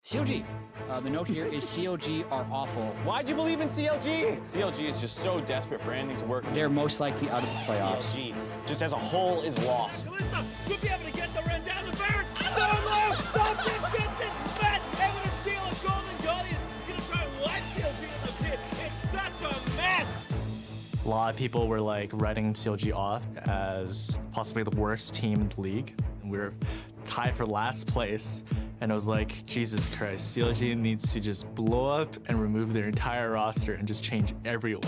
CLG. The note here is CLG are awful. Why'd you believe in CLG? CLG is just so desperate for anything to work. They're most likely out of the playoffs. CLG, just as a whole, is lost. Kalista should be able to get the run down the barrel. So low, Something gets it, but able to steal a golden guardian. Gonna try and wipe CLG in the pit. It's such a mess. A lot of people were like writing CLG off as possibly the worst team in the league. And we were tied for last place. And I was like, Jesus Christ, CLG needs to just blow up and remove their entire roster and just change everyone.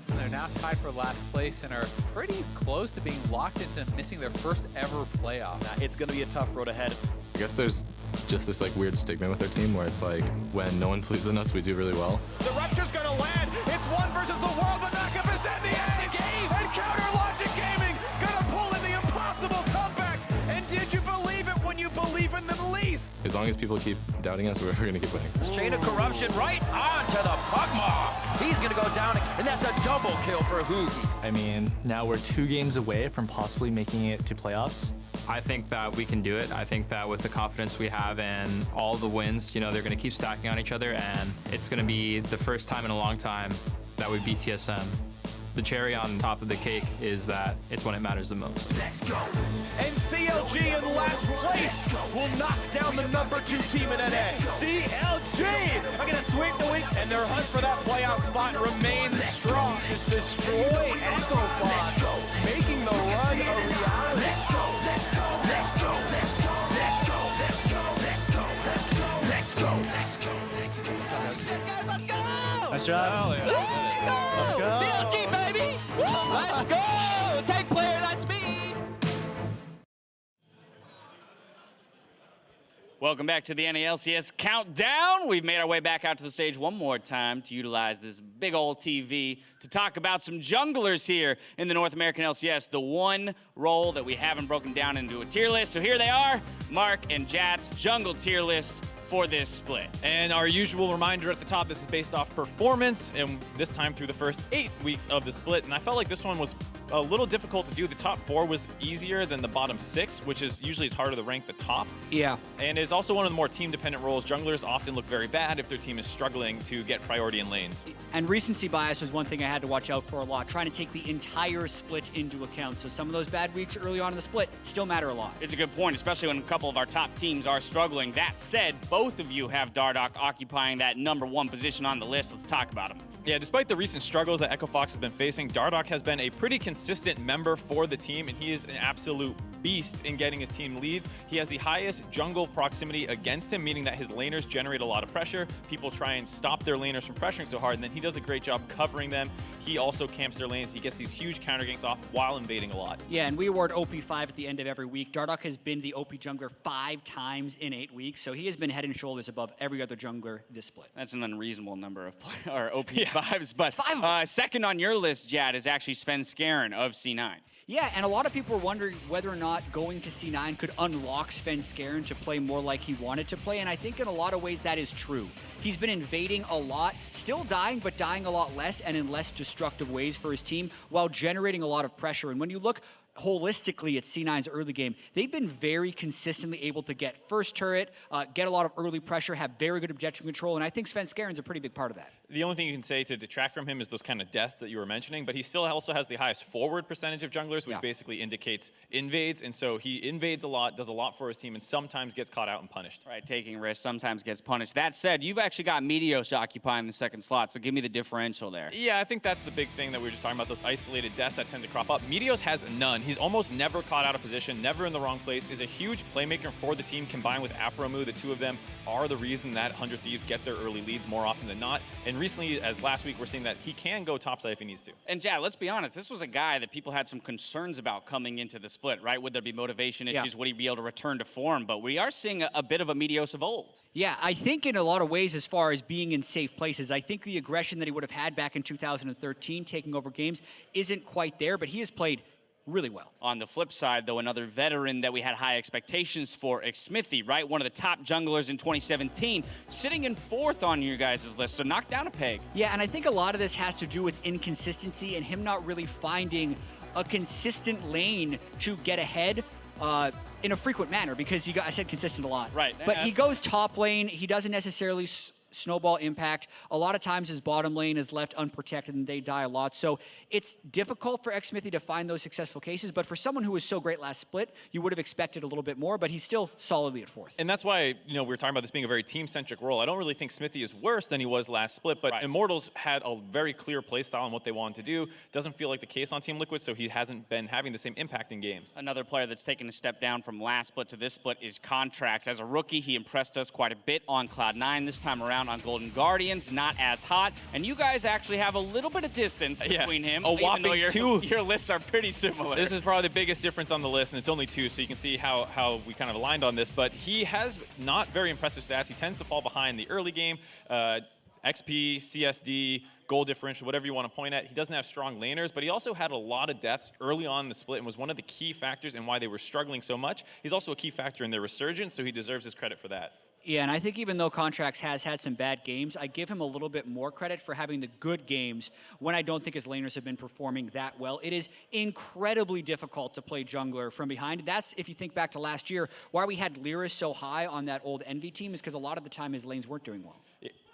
They're now tied for last place and are pretty close to being locked into missing their first ever playoff. It's gonna be a tough road ahead. I guess there's just this like weird stigma with our team where it's like when no one believes in us, we do really well. The Raptor's gonna land. It's one versus the world. The knockup is in the end. Game. And Counter Logic Gaming gonna pull in the impossible comeback. And did you believe it when you believe in them least? As long as people keep doubting us, we're gonna keep winning. This chain of corruption right onto the Pugma. He's gonna go down, and that's a double kill for Hoogie. I mean, now we're 2 games away from possibly making it to playoffs. I think that we can do it. I think that with the confidence we have and all the wins, you know, they're going to keep stacking on each other, and it's going to be the first time in a long time that we beat TSM. The cherry on top of the cake is that it's when it matters the most. Let's go. And CLG in last place will knock down the #2 team in NA. CLG are gonna sweep the week, and their hunt for that playoff spot remains strong. It's destroy Echo Fox, making the run a reality. Let's go, let's go, let's go, let's go, let's go, let's go, let's go, let's go, let's go, let's go, let's go. Let's go! Nice job. Let's go! CLG, baby! Let's go! Take player, that's me! Welcome back to the LCS Countdown. We've made our way back out to the stage one more time to utilize this big old TV to talk about some junglers here in the North American LCS, the one role that we haven't broken down into a tier list. So here they are, Mark and Jat's jungle tier list for this split. And our usual reminder at the top, this is based off performance, and this time through the first 8 weeks of the split. And I felt like this one was a little difficult to do. The top 4 was easier than the bottom 6, which is usually it's harder to rank the top. Yeah. And it's also one of the more team-dependent roles. Junglers often look very bad if their team is struggling to get priority in lanes. And recency bias was one thing I had to watch out for a lot, trying to take the entire split into account. So some of those bad weeks early on in the split still matter a lot. It's a good point, especially when a couple of our top teams are struggling. That said, both of you have Dardoch occupying that #1 position on the list. Let's talk about him. Yeah, despite the recent struggles that Echo Fox has been facing, Dardoch has been a pretty consistent member for the team, and he is an absolute beast in getting his team leads. He has the highest jungle proximity against him, meaning that his laners generate a lot of pressure. People try and stop their laners from pressuring so hard, and then he does a great job covering them. He also camps their lanes. He gets these huge counter ganks off while invading a lot. Yeah, and we award OP5 at the end of every week. Dardoch has been the OP jungler 5 times in 8 weeks, so he has been head and shoulders above every other jungler this split. That's an unreasonable number of OP5s, but second on your list, Jad, is actually Skarner of C9. Yeah, and a lot of people were wondering whether or not going to C9 could unlock Skarner to play more like he wanted to play, and I think in a lot of ways that is true. He's been invading a lot, still dying, but dying a lot less and in less destructive ways for his team, while generating a lot of pressure. And when you look holistically at C9's early game, they've been very consistently able to get first turret, get a lot of early pressure, have very good objective control, and I think Skarner's a pretty big part of that. The only thing you can say to detract from him is those kind of deaths that you were mentioning, but he still also has the highest forward percentage of junglers, which basically indicates invades, and so he invades a lot, does a lot for his team, and sometimes gets caught out and punished. Right, taking risks, sometimes gets punished. That said, you've actually got Meteos occupying the second slot, so give me the differential there. Yeah, I think that's the big thing that we were just talking about, those isolated deaths that tend to crop up. Meteos has none. He's almost never caught out of position, never in the wrong place, is a huge playmaker for the team combined with aphromoo. The two of them are the reason that 100 Thieves get their early leads more often than not. And recently, as last week, we're seeing that he can go topside if he needs to. And Jad, let's be honest, this was a guy that people had some concerns about coming into the split, right? Would there be motivation issues? Would he be able to return to form? But we are seeing a bit of a Meteos of old. Yeah, I think in a lot of ways, as far as being in safe places, I think the aggression that he would have had back in 2013, taking over games, isn't quite there, but he has played really well. On the flip side, though, another veteran that we had high expectations for, Smithy, right? One of the top junglers in 2017, sitting in 4th on your guys' list, so knocked down a peg. Yeah, and I think a lot of this has to do with inconsistency and him not really finding a consistent lane to get ahead in a frequent manner because I said consistent a lot. Right. But he goes top lane. He doesn't necessarily snowball impact. A lot of times his bottom lane is left unprotected and they die a lot. So it's difficult for xSmithy to find those successful cases, but for someone who was so great last split, you would have expected a little bit more, but he's still solidly at 4th. And that's why, we were talking about this being a very team-centric role. I don't really think Smithy is worse than he was last split, but Immortals had a very clear play style on what they wanted to do. Doesn't feel like the case on Team Liquid, so he hasn't been having the same impact in games. Another player that's taken a step down from last split to this split is Contracts. As a rookie, he impressed us quite a bit on Cloud9. This time around on Golden Guardians, not as hot. And you guys actually have a little bit of distance between him, even though your lists are pretty similar. This is probably the biggest difference on the list, and it's only 2, so you can see how we kind of aligned on this. But he has not very impressive stats. He tends to fall behind the early game. XP, CSD, goal differential, whatever you want to point at. He doesn't have strong laners, but he also had a lot of deaths early on in the split and was one of the key factors in why they were struggling so much. He's also a key factor in their resurgence, so he deserves his credit for that. Yeah, and I think even though Contracts has had some bad games, I give him a little bit more credit for having the good games when I don't think his laners have been performing that well. It is incredibly difficult to play jungler from behind. That's, if you think back to last year, why we had LirA so high on that old Envy team is because a lot of the time his lanes weren't doing well.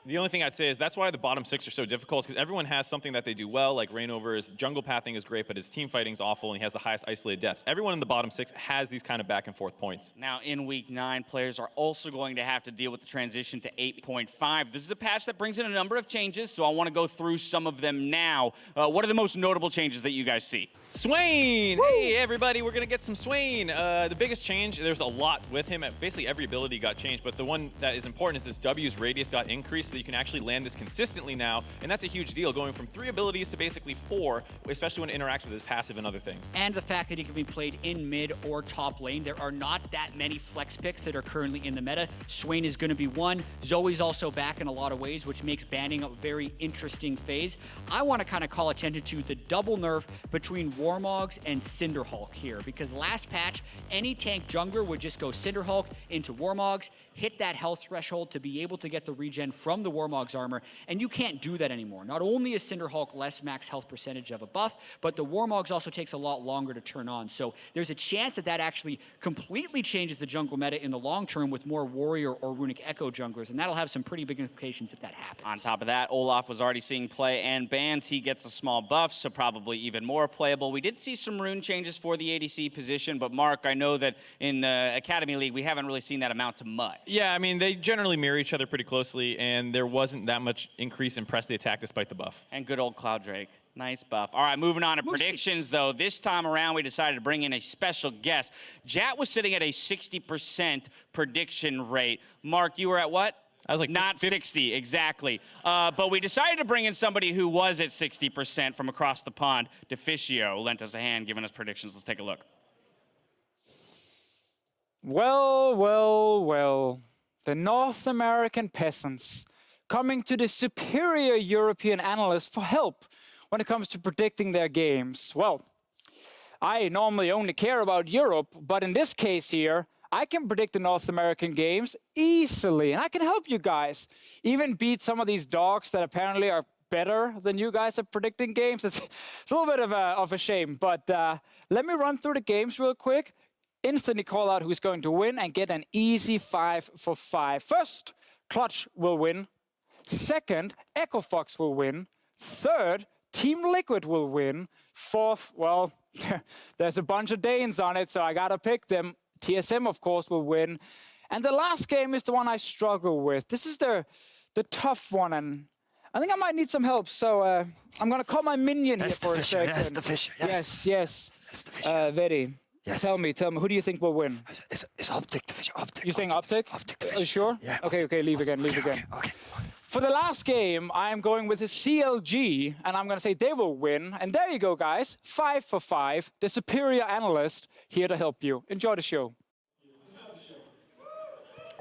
The only thing I'd say is that's why the bottom 6 are so difficult, because everyone has something that they do well, like Reignover's jungle pathing is great, but his team fighting is awful, and he has the highest isolated deaths. Everyone in the bottom 6 has these kind of back and forth points. Now, in Week 9, players are also going to have to deal with the transition to 8.5. This is a patch that brings in a number of changes, so I want to go through some of them now. What are the most notable changes that you guys see? Swain! Woo! Hey, everybody, we're going to get some Swain. The biggest change, there's a lot with him. Basically, every ability got changed, but the one that is important is this W's radius got increased, so that you can actually land this consistently now, and that's a huge deal, going from 3 abilities to basically 4, especially when it interacts with his passive and other things. And the fact that he can be played in mid or top lane. There are not that many flex picks that are currently in the meta. Swain is going to be one. Zoe's also back in a lot of ways, which makes banning a very interesting phase. I want to kind of call attention to the double nerf between Warmogs and Cinderhulk here, because last patch, any tank jungler would just go Cinderhulk into Warmogs, hit that health threshold to be able to get the regen from the Warmog's armor, and you can't do that anymore. Not only is Cinderhulk less max health percentage of a buff, but the Warmog's also takes a lot longer to turn on. So there's a chance that that actually completely changes the jungle meta in the long term with more Warrior or Runic Echo junglers, and that'll have some pretty big implications if that happens. On top of that, Olaf was already seeing play and bans. He gets a small buff, so probably even more playable. We did see some rune changes for the ADC position, but Mark, I know that in the Academy League, we haven't really seen that amount to much. Yeah, I mean, they generally mirror each other pretty closely, and there wasn't that much increase in press the attack despite the buff. And good old Cloud Drake. Nice buff. All right, moving on to predictions, though. This time around, we decided to bring in a special guest. Jat was sitting at a 60% prediction rate. Mark, you were at what? I was like, not 60, exactly. But we decided to bring in somebody who was at 60% from across the pond. Deficio lent us a hand, giving us predictions. Let's take a look. Well, well, well. The North American peasants coming to the superior European analysts for help when it comes to predicting their games. Well, I normally only care about Europe, but in this case here, I can predict the North American games easily, and I can help you guys even beat some of these dogs that apparently are better than you guys at predicting games. It's a little bit of a shame, but let me run through the games real quick. Instantly call out who's going to win and get an easy 5 for 5. First, Clutch will win. Second, Echo Fox will win. Third, Team Liquid will win. Fourth, well, there's a bunch of Danes on it, so I gotta pick them. TSM, of course, will win. And the last game is the one I struggle with. This is the tough one, and I think I might need some help, so I'm gonna call my minion here for a second. That's the fish, yes. Yes. That's the fish. Vedi. Yes. Tell me, who do you think will win? It's Optic, the fish, Optic. You saying Optic? Optic, the fish. Are you sure? Yeah. Okay, leave again. Okay. For the last game, I am going with the CLG, and I'm going to say they will win. And there you go, guys. 5 for 5. The superior analyst here to help you. Enjoy the show.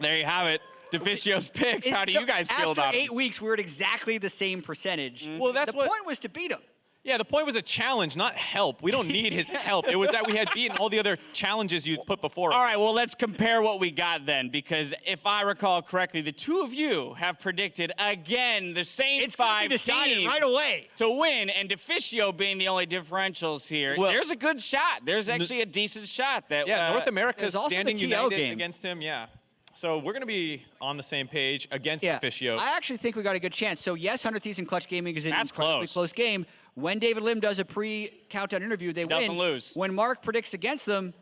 There you have it. Deficio's picks. How do you guys feel about it? After 8 weeks, we're at exactly the same percentage. Well, that's the point was to beat him. Yeah, the point was a challenge, not help. We don't need his help. It was that we had beaten all the other challenges you put before us. All right, well, let's compare what we got then, because if I recall correctly, the two of you have predicted, again, the same five teams right away to win, and Deficio being the only differentials here. Well, there's a good shot. There's actually a decent shot. That North America's also standing the TL united game against him, yeah. So we're going to be on the same page against Deficio. I actually think we got a good chance. So yes, 100 Thieves and Clutch Gaming is an That's incredibly close game. When David Lim does a pre-countdown interview, they Doesn't win. lose. When Mark predicts against them,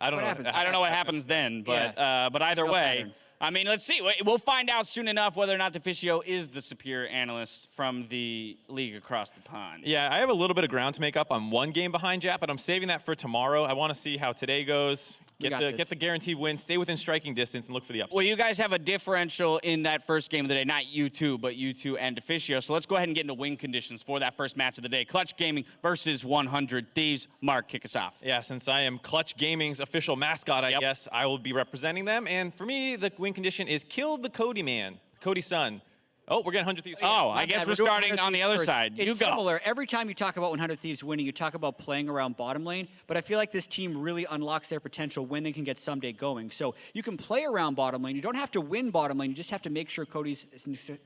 I don't know. happens? I don't know what happens then, but either way, pattern. I mean, let's see. We'll find out soon enough whether or not Deficio is the superior analyst from the league across the pond. Yeah, I have a little bit of ground to make up on one game behind Jap, but I'm saving that for tomorrow. I want to see how today goes. Get the guaranteed win, stay within striking distance, and look for the upset. Well, you guys have a differential in that first game of the day, not you two, but you two and Deficio. So let's go ahead and get into win conditions for that first match of the day. Clutch Gaming versus 100 Thieves. Mark, kick us off. Yeah, since I am Clutch Gaming's official mascot, I guess I will be representing them. And for me, the win condition is kill the Cody man, Cody Sun. Oh, we're getting 100 Thieves. Oh, I guess we're starting on the other side. It's You go. similar. Every time you talk about 100 Thieves winning, you talk about playing around bottom lane, but I feel like this team really unlocks their potential when they can get Ssumday going. So you can play around bottom lane. You don't have to win bottom lane. You just have to make sure Cody's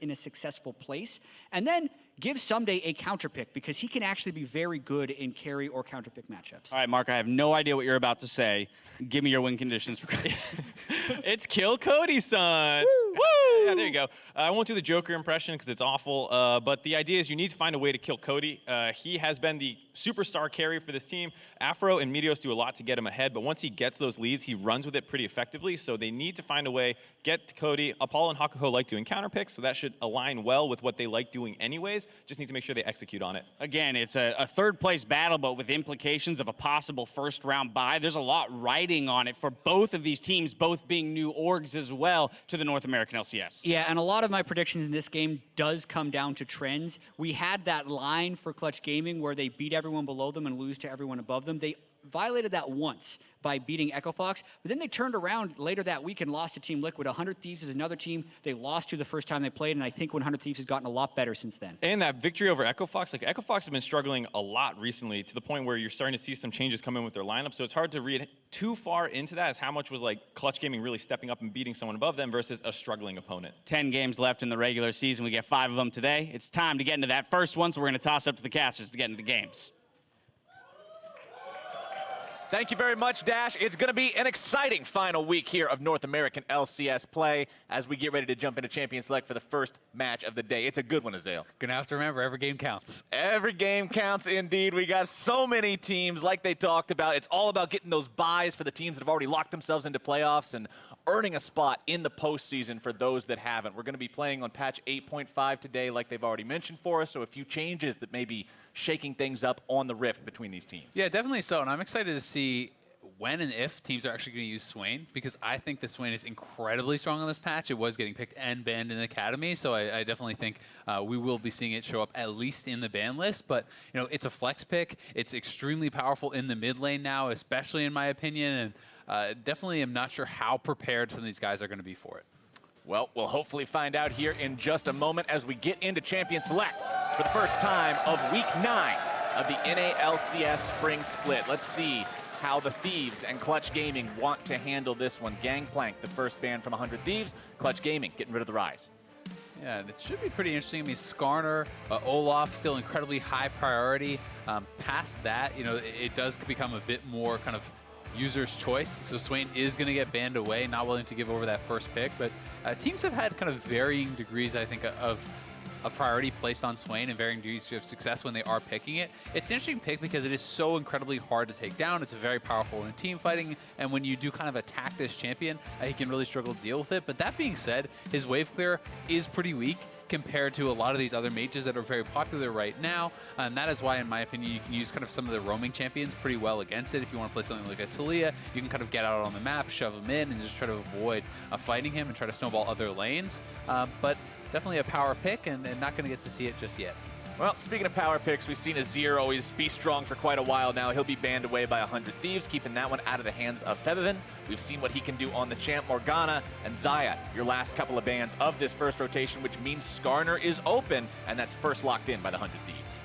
in a successful place. And then give Ssumday a counter pick, because he can actually be very good in carry or counter pick matchups. All right, Mark, I have no idea what you're about to say. Give me your win conditions. It's kill Cody Sun. Woo! Yeah, there you go. I won't do the Joker impression because it's awful, but the idea is you need to find a way to kill Cody. He has been the superstar carry for this team. Afro and Meteos do a lot to get him ahead, but once he gets those leads, he runs with it pretty effectively, so they need to find a way, get to Cody. Apollo and Hakuho like doing counter picks, so that should align well with what they like doing anyways. Just need to make sure they execute on it. Again, it's a third place battle, but with implications of a possible first round bye. There's a lot riding on it for both of these teams, both being new orgs as well to the North American LCS. Yeah, and a lot of my predictions in this game does come down to trends. We had that line for Clutch Gaming where they beat everyone below them and lose to everyone above them. They violated that once by beating Echo Fox, but then they turned around later that week and lost to Team Liquid. 100 Thieves is another team they lost to the first time they played, and I think 100 Thieves has gotten a lot better since then. And that victory over Echo Fox, like Echo Fox have been struggling a lot recently to the point where you're starting to see some changes come in with their lineup, so it's hard to read too far into that as how much was like Clutch Gaming really stepping up and beating someone above them versus a struggling opponent. 10 games left in the regular season. We get 5 of them today. It's time to get into that first one, so we're going to toss up to the casters to get into the games. Thank you very much, Dash. It's going to be an exciting final week here of North American LCS play as we get ready to jump into Champion Select for the first match of the day. It's a good one, Azale. Gonna have to remember, every game counts. Every game counts indeed. We got so many teams like they talked about. It's all about getting those buys for the teams that have already locked themselves into playoffs and earning a spot in the postseason for those that haven't. We're going to be playing on patch 8.5 today like they've already mentioned for us, so a few changes that may be shaking things up on the rift between these teams. Yeah, definitely so, and I'm excited to see when and if teams are actually going to use Swain, because I think that Swain is incredibly strong on this patch. It was getting picked and banned in the Academy, so I definitely think we will be seeing it show up at least in the ban list. But you know, it's a flex pick. It's extremely powerful in the mid lane now, especially in my opinion, and definitely am not sure how prepared some of these guys are going to be for it. Well, we'll hopefully find out here in just a moment as we get into Champion Select for the first time of Week 9 of the NALCS Spring Split. Let's see how the Thieves and Clutch Gaming want to handle this one. Gangplank, the first ban from 100 Thieves. Clutch Gaming getting rid of the Rise. Yeah, and it should be pretty interesting. I mean, Skarner, Olaf, still incredibly high priority. Past that, you know, it does become a bit more kind of user's choice. So Swain is going to get banned away, not willing to give over that first pick. But teams have had kind of varying degrees, I think, of a priority placed on Swain and varying degrees of success when they are picking it. It's an interesting pick because it is so incredibly hard to take down. It's very powerful in team fighting, and when you do kind of attack this champion, he can really struggle to deal with it. But that being said, his wave clear is pretty weak compared to a lot of these other mages that are very popular right now, and that is why, in my opinion, you can use kind of some of the roaming champions pretty well against it. If you want to play something like a Taliyah, you can kind of get out on the map, shove him in, and just try to avoid fighting him and try to snowball other lanes. But definitely a power pick, and not going to get to see it just yet. Well, speaking of power picks, we've seen Azir always be strong for quite a while now. He'll be banned away by 100 Thieves, keeping that one out of the hands of Febiven. We've seen what he can do on the champ. Morgana and Xayah, your last couple of bans of this first rotation, which means Skarner is open, and that's first locked in by the 100 Thieves.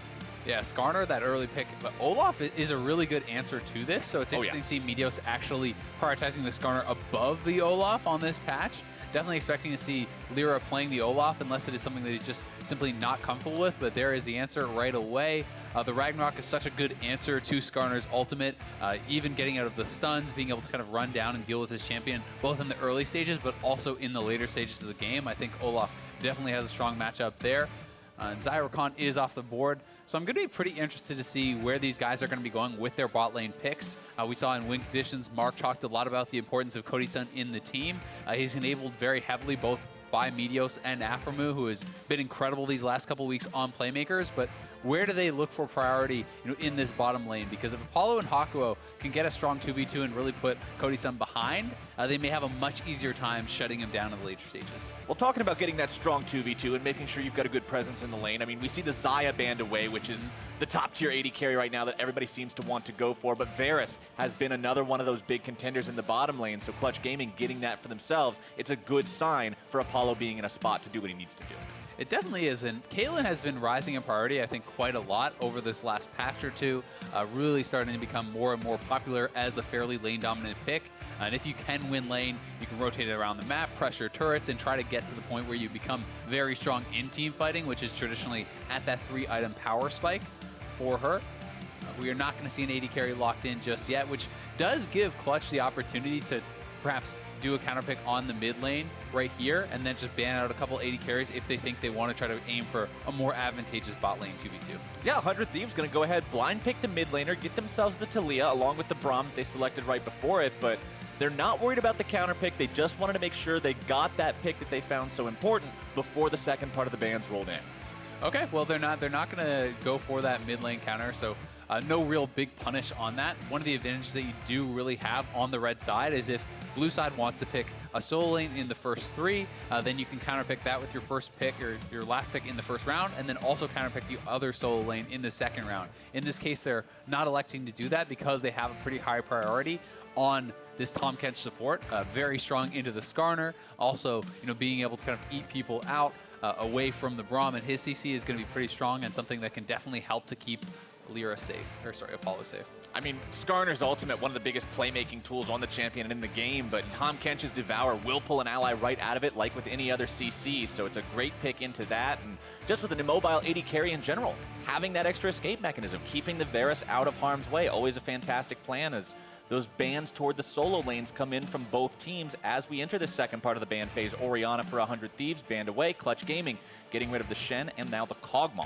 Yeah, Skarner, that early pick, but Olaf is a really good answer to this, so it's interesting to see Meteos actually prioritizing the Skarner above the Olaf on this patch. Definitely expecting to see LirA playing the Olaf, unless it is something that he's just simply not comfortable with, but there is the answer right away. The Ragnarok is such a good answer to Skarner's ultimate, even getting out of the stuns, being able to kind of run down and deal with his champion, both in the early stages, but also in the later stages of the game. I think Olaf definitely has a strong matchup there. And Zyrokan is off the board. So I'm going to be pretty interested to see where these guys are going to be going with their bot lane picks. We saw in win conditions, Mark talked a lot about the importance of Cody Sun in the team. He's enabled very heavily both by Meteos and aphromoo, who has been incredible these last couple weeks on playmakers. But where do they look for priority in this bottom lane? Because if Apollo and Hakuho can get a strong 2v2 and really put Cody Sun behind, they may have a much easier time shutting him down in the later stages. Well, talking about getting that strong 2v2 and making sure you've got a good presence in the lane, I mean, we see the Xayah band away, which is the top tier AD carry right now that everybody seems to want to go for, but Varus has been another one of those big contenders in the bottom lane, so Clutch Gaming getting that for themselves, it's a good sign for Apollo being in a spot to do what he needs to do. It definitely is, and Caitlyn has been rising in priority, I think, quite a lot over this last patch or two, really starting to become more and more popular as a fairly lane-dominant pick. And if you can win lane, you can rotate it around the map, pressure turrets, and try to get to the point where you become very strong in team fighting, which is traditionally at that 3-item power spike for her. We are not going to see an AD carry locked in just yet, which does give Clutch the opportunity to perhaps do a counter pick on the mid lane right here, and then just ban out a couple AD carries if they think they want to try to aim for a more advantageous bot lane 2v2. Yeah, 100 Thieves going to go ahead, blind pick the mid laner, get themselves the Taliyah along with the Braum they selected right before it, but they're not worried about the counter pick. They just wanted to make sure they got that pick that they found so important before the second part of the bans rolled in. Okay, well, they're not going to go for that mid lane counter, so no real big punish on that. One of the advantages that you do really have on the red side is if blue side wants to pick a solo lane in the first 3, then you can counterpick that with your first pick or your last pick in the first round, and then also counterpick the other solo lane in the second round. In this case, they're not electing to do that because they have a pretty high priority on this Tahm Kench support, very strong into the Skarner. Also, being able to kind of eat people out away from the Braum, and his CC is going to be pretty strong and something that can definitely help to keep LirA safe, or sorry, Apollo safe. I mean, Skarner's ultimate, one of the biggest playmaking tools on the champion and in the game, but Tahm Kench's Devour will pull an ally right out of it, like with any other CC, so it's a great pick into that. And just with an immobile AD carry in general, having that extra escape mechanism, keeping the Varus out of harm's way, always a fantastic plan as those bans toward the solo lanes come in from both teams as we enter the second part of the ban phase. Orianna for 100 Thieves, banned away. Clutch Gaming getting rid of the Shen and now the Kog'Maw.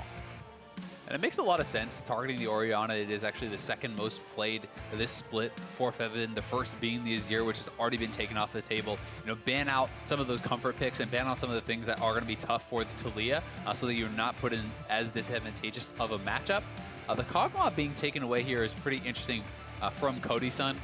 And it makes a lot of sense targeting the Orianna. It is actually the second most played this split for Febiven, the first being the Azir, which has already been taken off the table. Ban out some of those comfort picks and ban out some of the things that are going to be tough for the Taliyah so that you're not put in as disadvantageous of a matchup. The Kog'Maw being taken away here is pretty interesting from Cody Sun.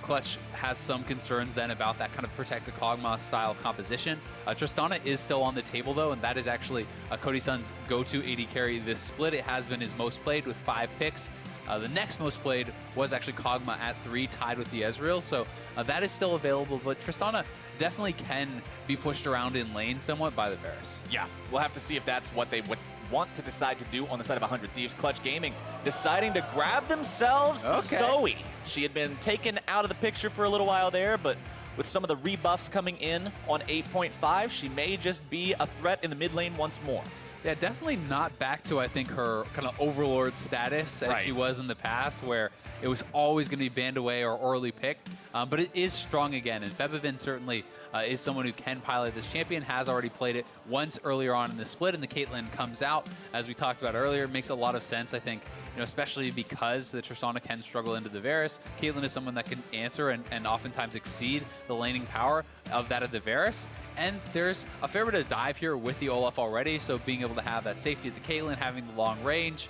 Clutch has some concerns then about that kind of protect the Kog'Maw style composition. Tristana is still on the table though, and that is actually Cody Sun's go-to AD carry this split. It has been his most played with 5 picks. The next most played was actually Kog'Maw at 3, tied with the Ezreal, so that is still available, but Tristana definitely can be pushed around in lane somewhat by the Varus. Yeah, we'll have to see if that's what they would want to decide to do on the side of 100 Thieves. Clutch Gaming deciding to grab themselves Zoe. She had been taken out of the picture for a little while there, but with some of the rebuffs coming in on 8.5, she may just be a threat in the mid lane once more. Yeah, definitely not back to, I think, her kind of overlord status as she was in the past, where it was always going to be banned away or early picked. But it is strong again, and Febiven certainly is someone who can pilot this champion, has already played it once earlier on in the split, and the Caitlyn comes out, as we talked about earlier. It makes a lot of sense, I think, especially because the Tristana can struggle into the Varus. Caitlyn is someone that can answer and oftentimes exceed the laning power of that of the Varus. And there's a fair bit of dive here with the Olaf already, so being able to have that safety of the Caitlyn, having the long range,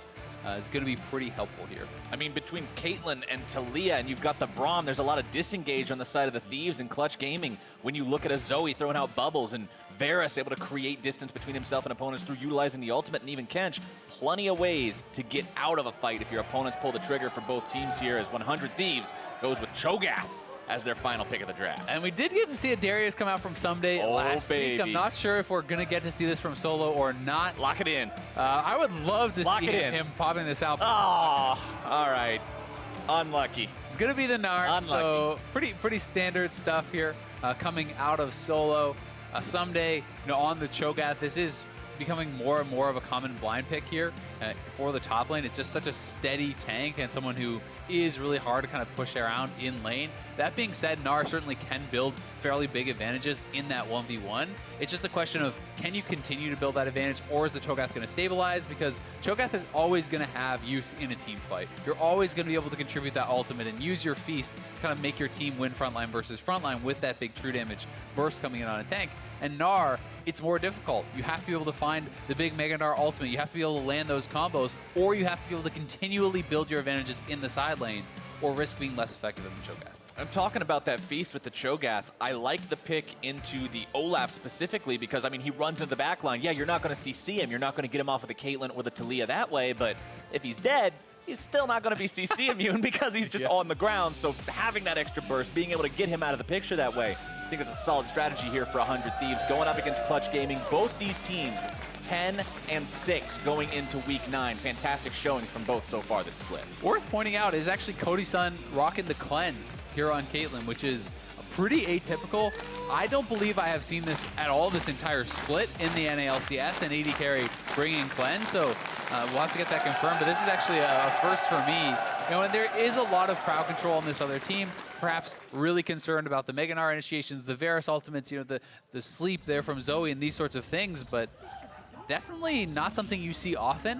is going to be pretty helpful here. I mean, between Caitlyn and Taliyah, and you've got the Braum, there's a lot of disengage on the side of the Thieves and Clutch Gaming when you look at a Zoe throwing out bubbles and Varus able to create distance between himself and opponents through utilizing the ultimate, and even Kench. Plenty of ways to get out of a fight if your opponents pull the trigger for both teams here, as 100 Thieves goes with Cho'Gath as their final pick of the draft. And we did get to see a Darius come out from Ssumday last week. I'm not sure if we're going to get to see this from Solo or not. Lock it in. I would love to see him popping this out. Oh, all right. Unlucky. It's going to be the Gnar. So pretty standard stuff here coming out of Solo. Ssumday, on the Cho'Gath, this is becoming more and more of a common blind pick here for the top lane. It's just such a steady tank and someone who is really hard to kind of push around in lane. That being said, Gnar certainly can build fairly big advantages in that 1v1. It's just a question of, can you continue to build that advantage, or is the Cho'Gath going to stabilize? Because Cho'Gath is always going to have use in a team fight. You're always going to be able to contribute that ultimate and use your feast to kind of make your team win frontline versus frontline with that big true damage burst coming in on a tank. And Gnar, it's more difficult. You have to be able to find the big Mega Gnar ultimate. You have to be able to land those combos, or you have to be able to continually build your advantages in the side lane, or risk being less effective than the Cho'Gath. I'm talking about that feast with the Cho'Gath. I like the pick into the Olaf specifically because, I mean, he runs into the back line. Yeah, you're not going to CC him. You're not going to get him off of the Caitlyn or the Taliyah that way, but if he's dead, he's still not going to be CC immune because he's just on the ground. So having that extra burst, being able to get him out of the picture that way, I think it's a solid strategy here for 100 Thieves. Going up against Clutch Gaming, both these teams 10 and 6 going into week 9. Fantastic showing from both so far this split. Worth pointing out is actually Cody Sun rocking the cleanse here on Caitlyn, which is pretty atypical. I don't believe I have seen this at all this entire split in the NALCS, and AD carry bringing cleanse, so we'll have to get that confirmed, but this is actually a first for me. And there is a lot of crowd control on this other team, perhaps really concerned about the Mega Gnar initiations, the Varus ultimates, the sleep there from Zoe and these sorts of things, but definitely not something you see often,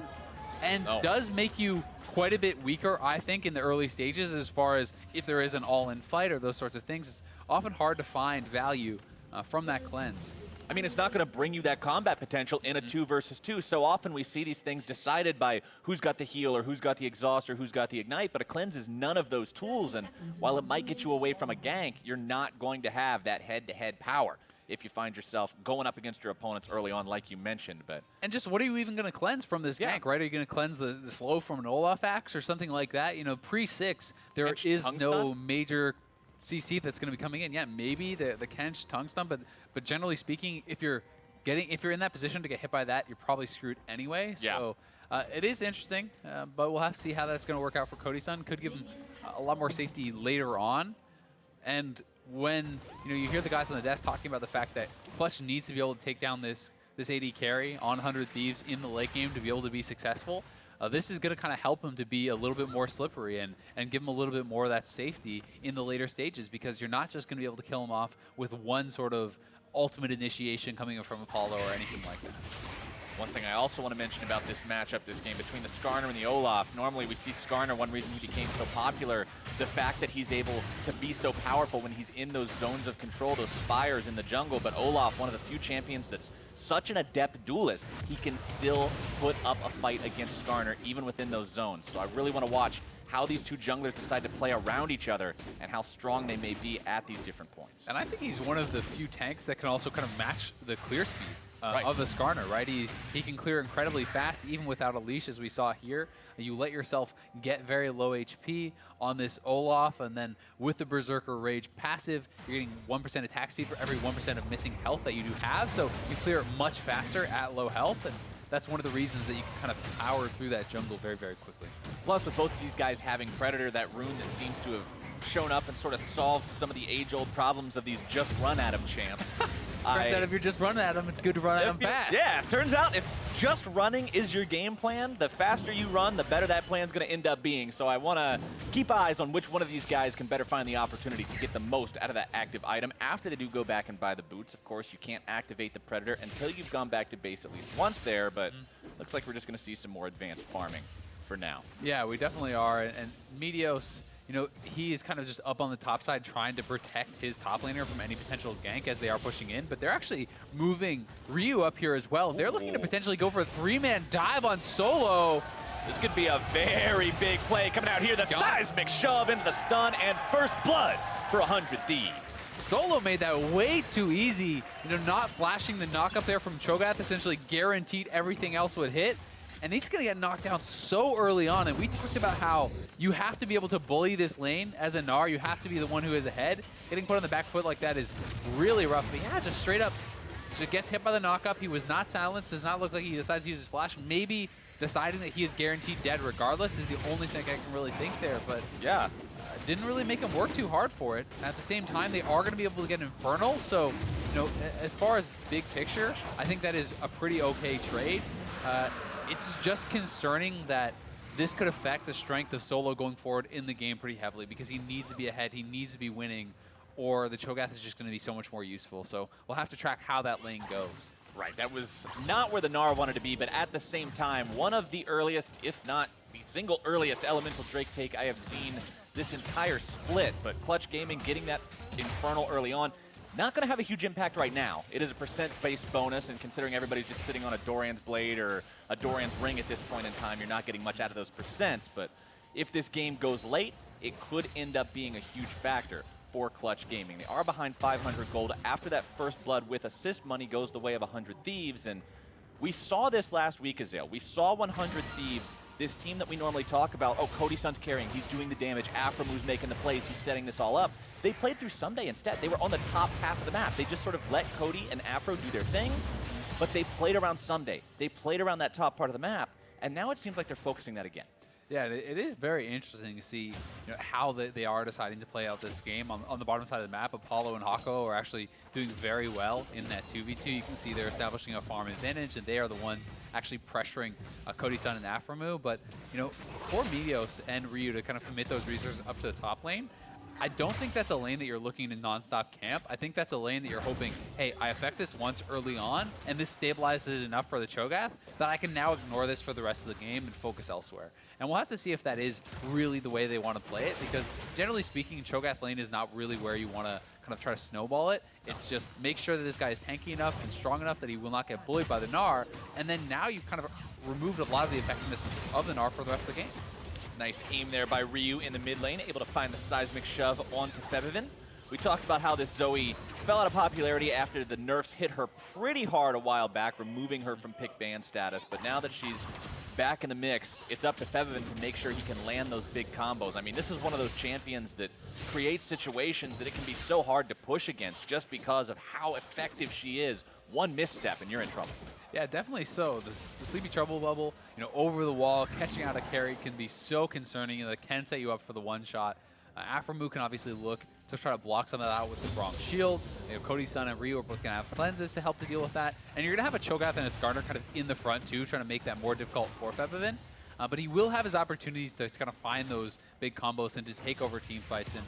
and does make you quite a bit weaker, I think, in the early stages as far as if there is an all-in fight or those sorts of things. It's often hard to find value from that cleanse. I mean, it's not going to bring you that combat potential in a 2 versus 2. So often we see these things decided by who's got the heal or who's got the exhaust or who's got the ignite, but a cleanse is none of those tools. And while it might get you away from a gank, you're not going to have that head-to-head power if you find yourself going up against your opponents early on, like you mentioned. And just what are you even going to cleanse from this gank, right? Are you going to cleanse the slow from an Olaf axe or something like that? Pre-6, there is no major CC that's going to be coming in. Yeah, maybe the Kench Tungstun, but generally speaking, if you're in that position to get hit by that, you're probably screwed anyway. So it is interesting, but we'll have to see how that's going to work out for Cody Sun. Could give him a lot more safety later on. And when you hear the guys on the desk talking about the fact that Clutch needs to be able to take down this AD carry on 100 Thieves in the late game to be able to be successful, this is going to kind of help him to be a little bit more slippery and give him a little bit more of that safety in the later stages, because you're not just going to be able to kill him off with one sort of ultimate initiation coming from Apollo or anything like that. One thing I also want to mention about this matchup, this game between the Skarner and the Olaf, normally we see Skarner, one reason he became so popular, the fact that he's able to be so powerful when he's in those zones of control, those spires in the jungle, but Olaf, one of the few champions that's such an adept duelist, he can still put up a fight against Skarner even within those zones. So I really want to watch how these two junglers decide to play around each other and how strong they may be at these different points. And I think he's one of the few tanks that can also kind of match the clear speed of the Skarner, right? He can clear incredibly fast, even without a leash, as we saw here. You let yourself get very low HP on this Olaf, and then with the Berserker Rage passive, you're getting 1% attack speed for every 1% of missing health that you do have, so you clear it much faster at low health, and that's one of the reasons that you can kind of power through that jungle very, very quickly. Plus, with both of these guys having Predator, that rune that seems to have shown up and sort of solved some of the age-old problems of these just run at him champs. Turns out if you're just running at them, it's good to run at them fast. Yeah, turns out if just running is your game plan, the faster you run, the better that plan's going to end up being. So I want to keep eyes on which one of these guys can better find the opportunity to get the most out of that active item. After they do go back and buy the boots, of course, you can't activate the Predator until you've gone back to base at least once there, but looks like we're just going to see some more advanced farming for now. Yeah, we definitely are. And Meteos, he is kind of just up on the top side trying to protect his top laner from any potential gank as they are pushing in, but they're actually moving Ryu up here as well. They're looking to potentially go for a 3-man dive on Solo. This could be a very big play coming out here. The seismic shove into the stun and first blood for 100 Thieves. Solo made that way too easy. Not flashing the knock up there from Cho'Gath essentially guaranteed everything else would hit. and he's going to get knocked down so early on. And we talked about how you have to be able to bully this lane as a Gnar. You have to be the one who is ahead. Getting put on the back foot like that is really rough. But yeah, just straight up, just gets hit by the knock-up. He was not silenced. Does not look like he decides to use his flash. Maybe deciding that he is guaranteed dead regardless is the only thing I can really think there. But yeah, didn't really make him work too hard for it. At the same time, they are going to be able to get Infernal. So, you know, as far as big picture, I think that is a pretty okay trade. It's just concerning that this could affect the strength of Solo going forward in the game pretty heavily because he needs to be ahead, he needs to be winning, or the Cho'Gath is just going to be so much more useful. So we'll have to track how that lane goes. Right, that was not where the Gnar wanted to be, but at the same time, one of the earliest, if not the single earliest Elemental Drake take I have seen this entire split. But Clutch Gaming getting that Infernal early on, not going to have a huge impact right now. It is a percent-based bonus, and considering everybody's just sitting on a Doran's Blade or a Doran's Ring at this point in time, you're not getting much out of those percents. But if this game goes late, it could end up being a huge factor for Clutch Gaming. They are behind 500 gold. After that first blood with assist money goes the way of 100 Thieves, and we saw this last week, Azale. We saw 100 Thieves, this team that we normally talk about. Oh, Cody Sun's carrying, he's doing the damage, aphromoo making the plays, he's setting this all up. They played through Ssumday instead. They were on the top half of the map. They just sort of let Cody and Afro do their thing, but they played around Ssumday. They played around that top part of the map, and now it seems like they're focusing that again. Yeah, it is very interesting to see how they are deciding to play out this game. On the bottom side of the map, Apollo and Hakuho are actually doing very well in that 2v2. You can see they're establishing a farm advantage, and they are the ones actually pressuring Cody Sun and aphromoo. But for Meteos and Ryu to kind of commit those resources up to the top lane, I don't think that's a lane that you're looking to non-stop camp. I think that's a lane that you're hoping, hey, I affect this once early on, and this stabilizes it enough for the Cho'Gath that I can now ignore this for the rest of the game and focus elsewhere. And we'll have to see if that is really the way they want to play it, because generally speaking, Cho'Gath lane is not really where you want to kind of try to snowball it. It's just make sure that this guy is tanky enough and strong enough that he will not get bullied by the Gnar, and then now you've kind of removed a lot of the effectiveness of the Gnar for the rest of the game. Nice aim there by Ryu in the mid lane, able to find the seismic shove onto Febiven. We talked about how this Zoe fell out of popularity after the nerfs hit her pretty hard a while back, removing her from pick ban status. But now that she's back in the mix, it's up to Febiven to make sure he can land those big combos. I mean, this is one of those champions that creates situations that it can be so hard to push against just because of how effective she is. One misstep and you're in trouble. Yeah, definitely so. The Sleepy Trouble bubble, over the wall, catching out a carry can be so concerning, and it can set you up for the one shot. aphromoo can obviously look to try to block some of that out with the Braum shield. Cody Sun and Ryu are both going to have cleanses to help to deal with that. And you're going to have a Cho'Gath and a Skarner kind of in the front too, trying to make that more difficult for Febiven. But he will have his opportunities to kind of find those big combos and to take over team fights. And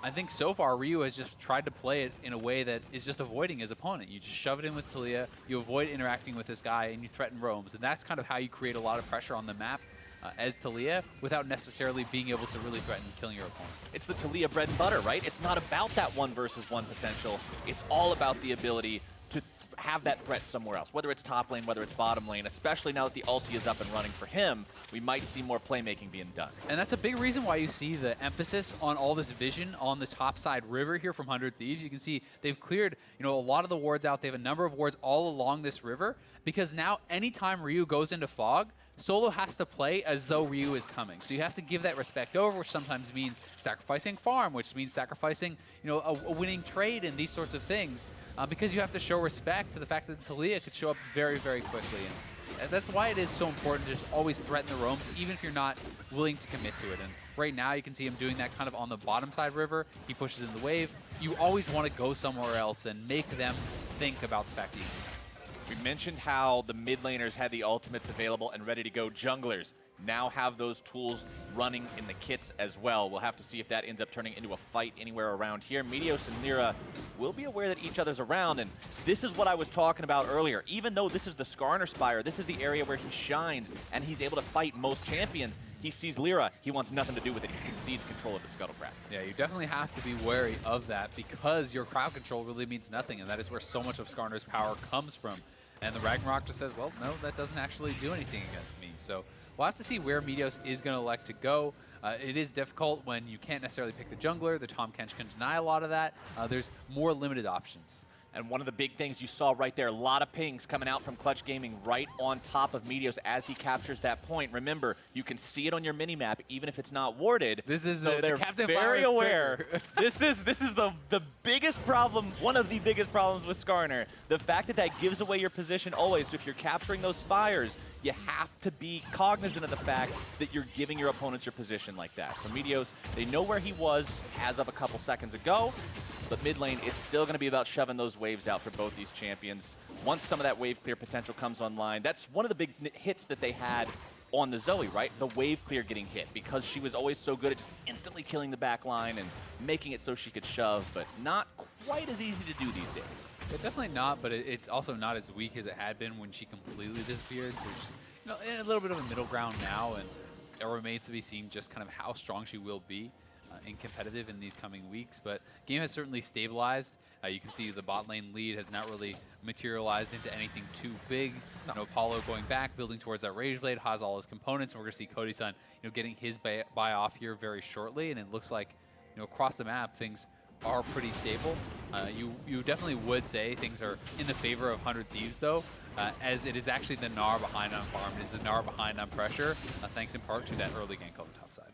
I think so far Ryu has just tried to play it in a way that is just avoiding his opponent. You just shove it in with Taliyah, you avoid interacting with this guy, and you threaten roams. And that's kind of how you create a lot of pressure on the map as Taliyah without necessarily being able to really threaten killing your opponent. It's the Taliyah bread and butter, right? It's not about that 1 versus 1 potential. It's all about the ability to have that threat somewhere else, whether it's top lane, whether it's bottom lane, especially now that the ulti is up and running for him, we might see more playmaking being done. And that's a big reason why you see the emphasis on all this vision on the top side river here from 100 Thieves. You can see they've cleared, a lot of the wards out. They have a number of wards all along this river, because now anytime Ryu goes into fog, Solo has to play as though Ryu is coming. So you have to give that respect over, which sometimes means sacrificing farm, which means sacrificing, a winning trade and these sorts of things, because you have to show respect to the fact that Taliyah could show up very, very quickly. And that's why it is so important to just always threaten the roams, even if you're not willing to commit to it. And right now you can see him doing that kind of on the bottom side river. He pushes in the wave. You always want to go somewhere else and make them think about the fact that you can. We mentioned how the mid laners had the ultimates available and ready to go. Junglers now have those tools running in the kits as well. We'll have to see if that ends up turning into a fight anywhere around here. Meteos and LirA will be aware that each other's around, and this is what I was talking about earlier. Even though this is the Skarner Spire, this is the area where he shines, and he's able to fight most champions. He sees LirA, he wants nothing to do with it. He concedes control of the Scuttlecraft. Yeah, you definitely have to be wary of that, because your crowd control really means nothing, and that is where so much of Skarner's power comes from. And the Ragnarok just says, well, no, that doesn't actually do anything against me. So we'll have to see where Meteos is going to elect to go. It is difficult when you can't necessarily pick the jungler. The Tahm Kench can deny a lot of that. There's more limited options. And one of the big things you saw right there, a lot of pings coming out from Clutch Gaming right on top of Meteos as he captures that point. Remember, you can see it on your mini-map even if it's not warded. This is so they're Captain very Fire's aware. this is the biggest problem, one of the biggest problems with Skarner. The fact that that gives away your position always. So if you're capturing those spires, you have to be cognizant of the fact that you're giving your opponents your position like that. So Meteos, they know where he was as of a couple seconds ago. But mid lane, it's still going to be about shoving those waves out for both these champions. Once some of that wave clear potential comes online, that's one of the big hits that they had on the Zoe, right? The wave clear getting hit, because she was always so good at just instantly killing the back line and making it so she could shove, but not quite as easy to do these days. Yeah, definitely not, but it's also not as weak as it had been when she completely disappeared. So just, in a little bit of a middle ground now, and it remains to be seen just kind of how strong she will be and competitive in these coming weeks. But game has certainly stabilized. You can see the bot lane lead has not really materialized into anything too big. Apollo going back, building towards that Rage Blade, has all his components, and we're going to see Cody Sun, getting his buy off here very shortly. And it looks like, across the map, things are pretty stable. You definitely would say things are in the favor of 100 Thieves, though, as it is actually the Gnar behind on farm. It is the Gnar behind on pressure, thanks in part to that early gank on the top side.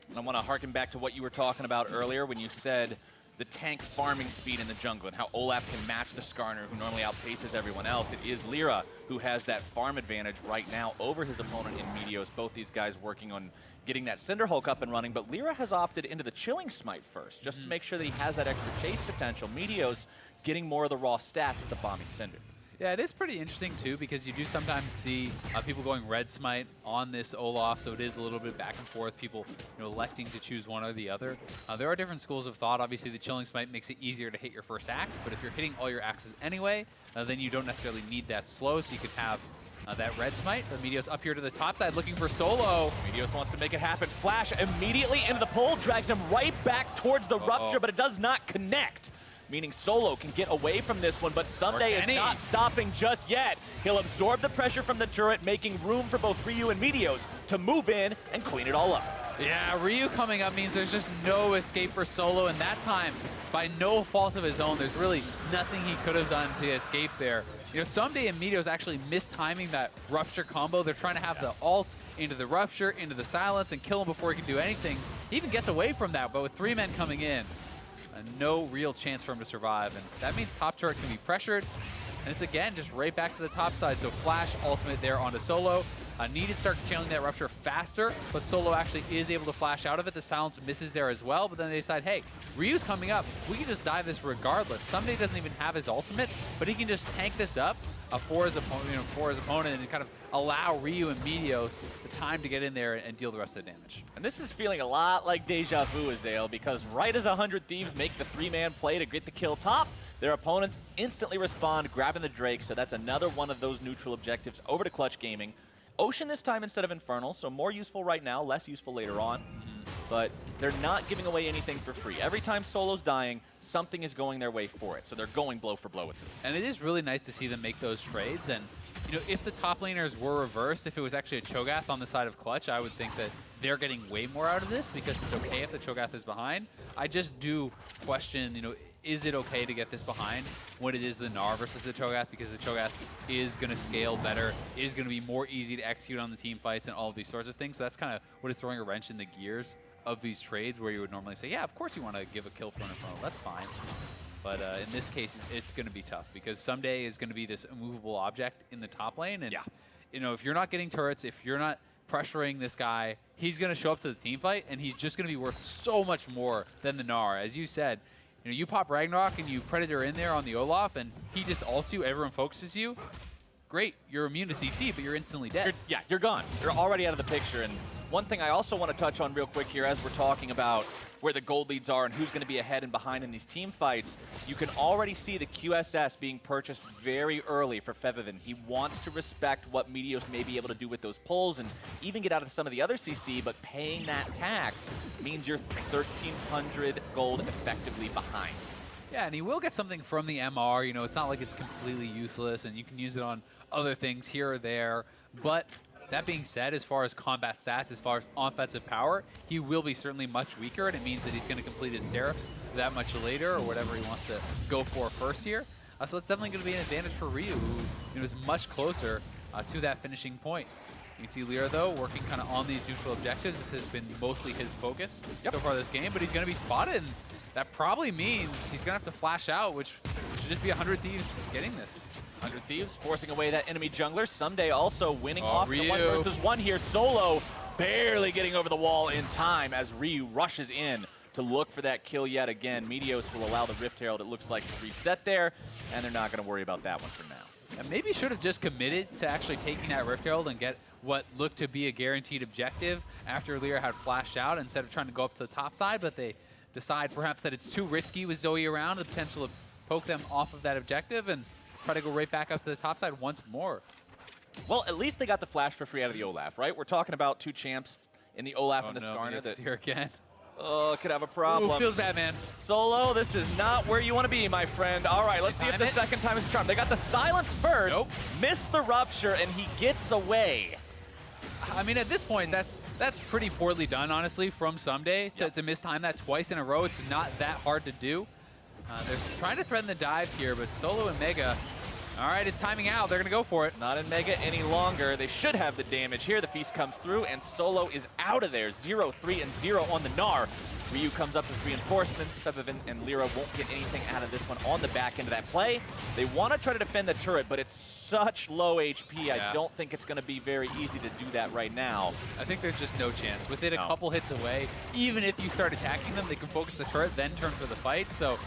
And I want to harken back to what you were talking about earlier when you said the tank farming speed in the jungle and how Olaf can match the Skarner, who normally outpaces everyone else. It is LirA who has that farm advantage right now over his opponent in Meteos. Both these guys working on getting that Cinder Hulk up and running, but LirA has opted into the Chilling Smite first, just to make sure that he has that extra chase potential. Meteos getting more of the raw stats with the Bomby Cinder. Yeah, it is pretty interesting, too, because you do sometimes see people going Red Smite on this Olaf, so it is a little bit back and forth, people electing to choose one or the other. There are different schools of thought. Obviously, the Chilling Smite makes it easier to hit your first axe, but if you're hitting all your axes anyway, then you don't necessarily need that slow, so you could have that Red Smite. But Meteos up here to the top side looking for solo. Meteos wants to make it happen. Flash immediately into the pole, drags him right back towards the rupture, but it does not connect. Meaning Solo can get away from this one, but Ssumday is not stopping just yet. He'll absorb the pressure from the turret, making room for both Ryu and Meteos to move in and clean it all up. Yeah, Ryu coming up means there's just no escape for Solo, and that time, by no fault of his own, there's really nothing he could have done to escape there. Ssumday and Meteos actually mistiming that Rupture combo. They're trying to have the ult into the Rupture, into the Silence, and kill him before he can do anything. He even gets away from that, but with 3 men coming in, no real chance for him to survive, and that means top turret can be pressured, and it's again just right back to the top side. So Flash ultimate there onto Solo. Needed to start channeling that Rupture faster, but Solo actually is able to flash out of it. The Silence misses there as well, but then they decide, hey, Ryu's coming up. We can just dive this regardless. Ssumday doesn't even have his ultimate, but he can just tank this up for his opponent, and kind of allow Ryu and Meteos the time to get in there and deal the rest of the damage. And this is feeling a lot like Deja Vu, Azael, because right as 100 Thieves make the 3-man play to get the kill top, their opponents instantly respond, grabbing the Drake, so that's another one of those neutral objectives over to Clutch Gaming. Ocean this time instead of Infernal, so more useful right now, less useful later on. But they're not giving away anything for free. Every time Solo's dying, something is going their way for it, so they're going blow for blow with it. And it is really nice to see them make those trades, and if the top laners were reversed, if it was actually a Cho'Gath on the side of Clutch, I would think that they're getting way more out of this, because it's okay if the Cho'Gath is behind. I just do question, is it okay to get this behind when it is the Gnar versus the Cho'Gath, because the Cho'Gath is going to scale better, is going to be more easy to execute on the team fights and all of these sorts of things. So that's kind of what is throwing a wrench in the gears of these trades, where you would normally say, yeah, of course you want to give a kill for an Infernal, that's fine. But in this case, it's going to be tough, because Ssumday is going to be this immovable object in the top lane. And, if you're not getting turrets, if you're not pressuring this guy, he's going to show up to the team fight, and he's just going to be worth so much more than the Gnar. As you said, you pop Ragnarok and you Predator in there on the Olaf, and he just ults you, everyone focuses you. Great, you're immune to CC, but you're instantly dead. You're gone. You're already out of the picture. And one thing I also want to touch on real quick here, as we're talking about where the gold leads are and who's going to be ahead and behind in these team fights, you can already see the QSS being purchased very early for Febiven. He wants to respect what Meteos may be able to do with those pulls and even get out of some of the other CC, but paying that tax means you're 1,300 gold effectively behind. Yeah, and he will get something from the MR. It's not like it's completely useless, and you can use it on other things here or there, but that being said, as far as combat stats, as far as offensive power, he will be certainly much weaker, and it means that he's going to complete his Seraphs that much later, or whatever he wants to go for first here. So it's definitely going to be an advantage for Ryu, who is much closer to that finishing point. You can see LirA, though, working kind of on these neutral objectives. This has been mostly his focus so far this game, but he's going to be spotted, and that probably means he's going to have to flash out, which should just be 100 Thieves getting this. 100 Thieves forcing away that enemy jungler. Ssumday also winning off Ryu. the 1 versus 1 here. Solo barely getting over the wall in time as Ryu rushes in to look for that kill yet again. Meteos will allow the Rift Herald, it looks like, to reset there, and they're not going to worry about that one for now. And maybe should have just committed to actually taking that Rift Herald and get what looked to be a guaranteed objective after LirA had flashed out instead of trying to go up to the top side, but they decide perhaps that it's too risky with Zoe around, the potential to poke them off of that objective and try to go right back up to the top side once more. Well, at least they got the flash for free out of the Olaf, right? We're talking about 2 champs in the Olaf and the Skarner. That's here again. Oh, could have a problem. Ooh, feels bad, man. Solo, this is not where you want to be, my friend. All right, let's see if the second time is a charm. They got the silence first. Nope. Missed the rupture, and he gets away. I mean, at this point, that's pretty poorly done, honestly, from Ssumday to mistime that twice in a row. It's not that hard to do. They're trying to threaten the dive here, but Solo and Mega, all right, it's timing out. They're going to go for it. Not in Mega any longer. They should have the damage here. The feast comes through, and Solo is out of there. 0, 3, and 0 on the Gnar. Ryu comes up as reinforcements. Febiven and LirA won't get anything out of this one on the back end of that play. They want to try to defend the turret, but it's such low HP. Yeah. I don't think it's going to be very easy to do that right now. I think there's just no chance. With it a couple hits away, even if you start attacking them, they can focus the turret, then turn for the fight. So,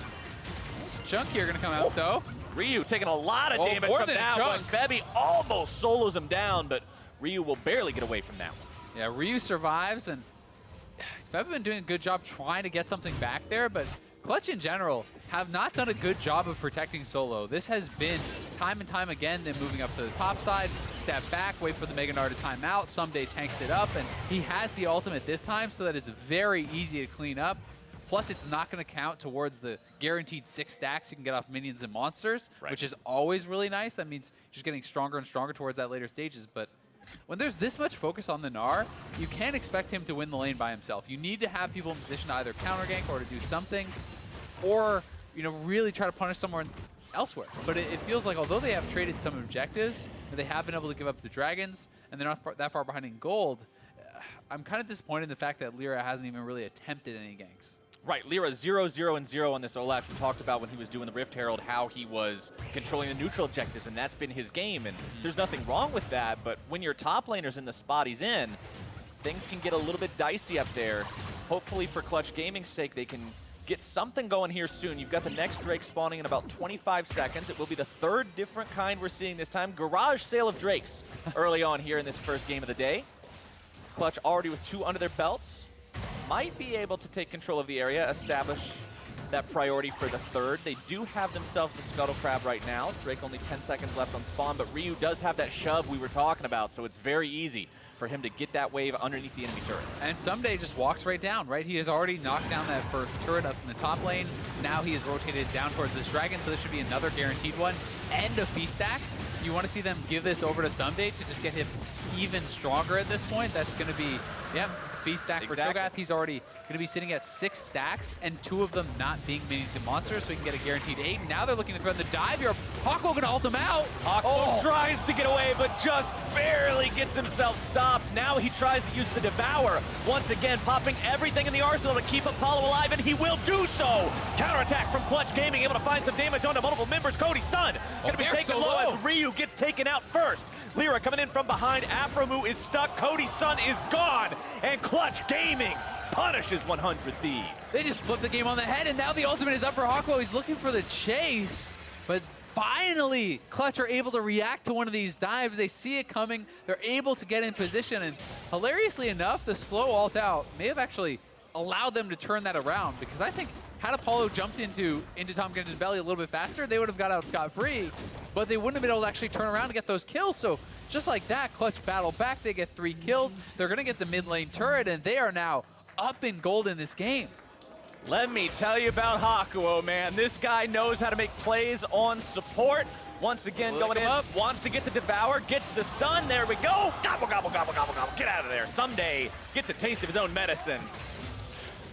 Chunky are going to come out, though. Ryu taking a lot of damage from that one. Febby almost solos him down, but Ryu will barely get away from that one. Yeah, Ryu survives, and Febiven been doing a good job trying to get something back there, but Clutch in general have not done a good job of protecting Solo. This has been time and time again them moving up to the top side, step back, wait for the Mega Gnar to time out. Ssumday tanks it up, and he has the ultimate this time, so that it's very easy to clean up. Plus, it's not going to count towards the guaranteed 6 stacks you can get off minions and monsters, which is always really nice. That means just getting stronger and stronger towards that later stages. But when there's this much focus on the Gnar, you can't expect him to win the lane by himself. You need to have people in position to either counter gank or to do something, or really try to punish someone elsewhere. But it feels like although they have traded some objectives, they have been able to give up the dragons, and they're not that far behind in gold. I'm kind of disappointed in the fact that LirA hasn't even really attempted any ganks. Right, LirA 0, 0, and 0 on this Olaf. You talked about when he was doing the Rift Herald how he was controlling the neutral objectives, and that's been his game, and there's nothing wrong with that, but when your top laner's in the spot he's in, things can get a little bit dicey up there. Hopefully for Clutch Gaming's sake, they can get something going here soon. You've got the next Drake spawning in about 25 seconds. It will be the 3rd different kind we're seeing this time. Garage sale of Drakes early on here in this first game of the day. Clutch already with 2 under their belts. Might be able to take control of the area, establish that priority for the 3rd. They do have themselves the Scuttle Crab right now. Drake only 10 seconds left on spawn, but Ryu does have that shove we were talking about, so it's very easy for him to get that wave underneath the enemy turret. And Ssumday just walks right down, right? He has already knocked down that first turret up in the top lane. Now he has rotated down towards this dragon, so this should be another guaranteed one. And a feast stack. You want to see them give this over to Ssumday to just get him even stronger at this point. That's going to be, feast stack for Cho'Gath. He's already going to be sitting at 6 stacks, and 2 of them not being minions and monsters, so he can get a guaranteed 8. Now they're looking to throw the dive here. Hakuho going to ult him out. Hakuho tries to get away, but just barely gets himself stopped. Now he tries to use the Devour. Once again, popping everything in the arsenal to keep Apollo alive, and he will do so. Counterattack from Clutch Gaming, able to find some damage onto multiple members. Cody Sun going to be taken low as Ryu gets taken out first. LirA coming in from behind. aphromoo is stuck. Cody Sun is gone. And Clutch Gaming punishes 100 Thieves. They just flipped the game on the head, and now the ultimate is up for Hakuho. He's looking for the chase, but finally, Clutch are able to react to one of these dives. They see it coming. They're able to get in position, and hilariously enough, the slow ult out may have actually allowed them to turn that around, because I think had Apollo jumped into Tahm Kench's belly a little bit faster, they would have got out scot-free, but they wouldn't have been able to actually turn around and get those kills. So just like that, Clutch battle back. They get 3 kills. They're going to get the mid lane turret, and they are now up in gold in this game. Let me tell you about Hakuho, man. This guy knows how to make plays on support. Once again, going in, wants to get the Devour, gets the stun. There we go. Gobble, gobble, gobble, gobble, gobble. Get out of there. Ssumday gets a taste of his own medicine.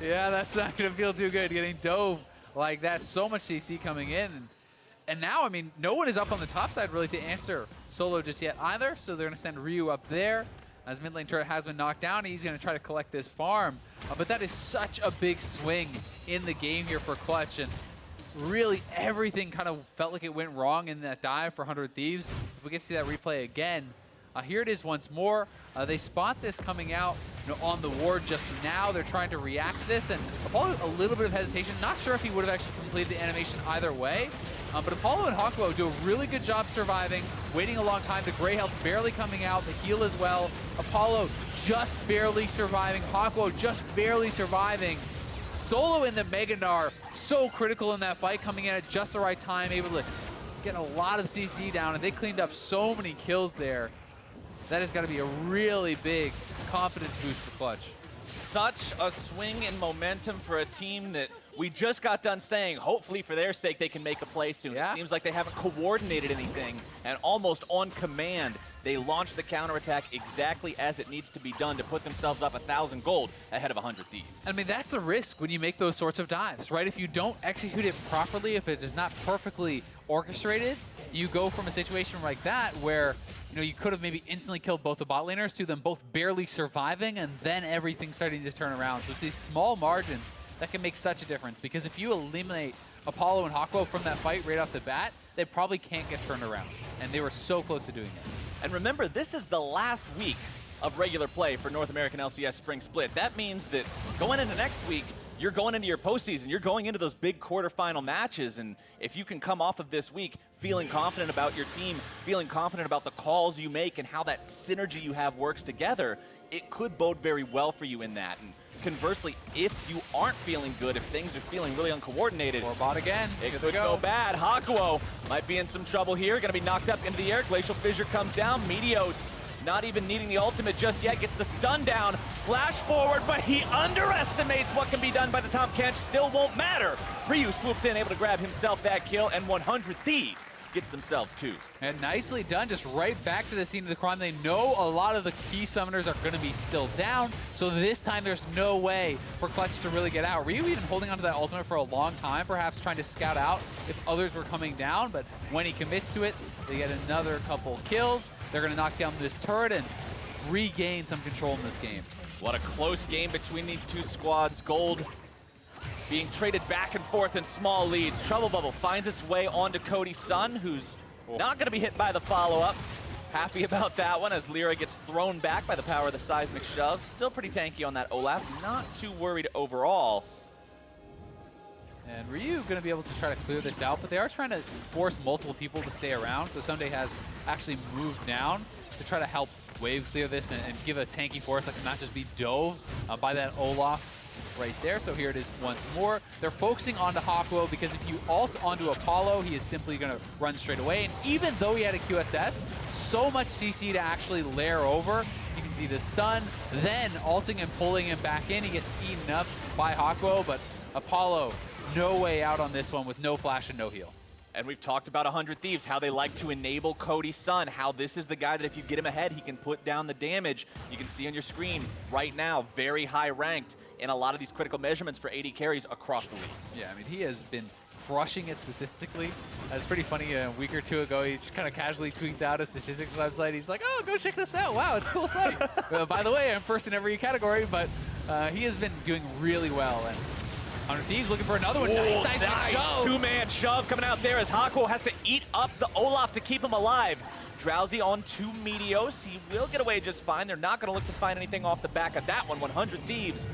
Yeah, that's not going to feel too good, getting dove like that. So much CC coming in. And And now, I mean, no one is up on the top side really to answer Solo just yet either, so they're going to send Ryu up there. As mid lane turret has been knocked down, he's going to try to collect this farm. But that is such a big swing in the game here for Clutch, and really everything kind of felt like it went wrong in that dive for 100 Thieves. If we get to see that replay again, here it is once more. They spot this coming out on the ward just now. They're trying to react to this, and Apollo a little bit of hesitation. Not sure if he would have actually completed the animation either way. But Apollo and Hakuho do a really good job surviving, waiting a long time. The gray health barely coming out, the heal as well. Apollo just barely surviving. Hakuho just barely surviving. Solo in the Mega Gnar, so critical in that fight, coming in at just the right time, able to get a lot of CC down, and they cleaned up so many kills there. That has got to be a really big confidence boost for Clutch. Such a swing in momentum for a team that we just got done saying, hopefully for their sake, they can make a play soon. Yeah. It seems like they haven't coordinated anything, and almost on command, they launched the counterattack exactly as it needs to be done to put themselves up 1,000 gold ahead of 100 Thieves. I mean, that's the risk when you make those sorts of dives, right? If you don't execute it properly, if it is not perfectly orchestrated, you go from a situation like that where you could have maybe instantly killed both the bot laners to them both barely surviving and then everything starting to turn around. So it's these small margins that can make such a difference, because if you eliminate Apollo and Hakuho from that fight right off the bat, they probably can't get turned around. And they were so close to doing it. And remember, this is the last week of regular play for North American LCS Spring Split. That means that going into next week, you're going into your postseason. You're going into those big quarterfinal matches. And if you can come off of this week feeling confident about your team, feeling confident about the calls you make and how that synergy you have works together, it could bode very well for you in that. And conversely, if you aren't feeling good, if things are feeling really uncoordinated, or bot again, it could go bad. Hakuho might be in some trouble here. Going to be knocked up into the air. Glacial Fissure comes down. Meteos, not even needing the ultimate just yet, gets the stun down. Flash forward, but he underestimates what can be done by the Tahm. Kench. Still won't matter. Ryu swoops in, able to grab himself that kill, and 100 Thieves gets themselves two. And nicely done, just right back to the scene of the crime. They know a lot of the key summoners are going to be still down, so this time there's no way for Clutch to really get out. Ryu even holding onto that ultimate for a long time, perhaps trying to scout out if others were coming down, but when he commits to it, they get another couple kills. They're going to knock down this turret and regain some control in this game. What a close game between these two squads. Gold being traded back and forth in small leads. Trouble Bubble finds its way onto Cody Sun, who's not going to be hit by the follow-up. Happy about that one as LirA gets thrown back by the power of the seismic shove. Still pretty tanky on that Olaf. Not too worried overall. And Ryu going to be able to try to clear this out, but they are trying to force multiple people to stay around. So Ssumday has actually moved down to try to help wave clear this and give a tanky force that can not just be dove by that Olaf right there. So here it is once more. They're focusing onto Hakuho because if you ult onto Apollo, he is simply going to run straight away. And even though he had a QSS, so much CC to actually layer over. You can see the stun, then ulting and pulling him back in. He gets eaten up by Hakuho, but Apollo, no way out on this one with no flash and no heal. And we've talked about 100 Thieves, how they like to enable Cody Sun, how this is the guy that if you get him ahead, he can put down the damage. You can see on your screen right now, very high ranked in a lot of these critical measurements for AD carries across the league. Yeah, I mean, he has been crushing it statistically. It's pretty funny, a week or two ago, he just kind of casually tweets out a statistics website. He's like, oh, go check this out. Wow, it's a cool site. By the way, I'm first in every category, but he has been doing really well. And 100 Thieves looking for another one. Whoa, nice shove. Two-man shove coming out there as Hakuho has to eat up the Olaf to keep him alive. Drowsy on two Meteos. He will get away just fine. They're not going to look to find anything off the back of that one. 100 Thieves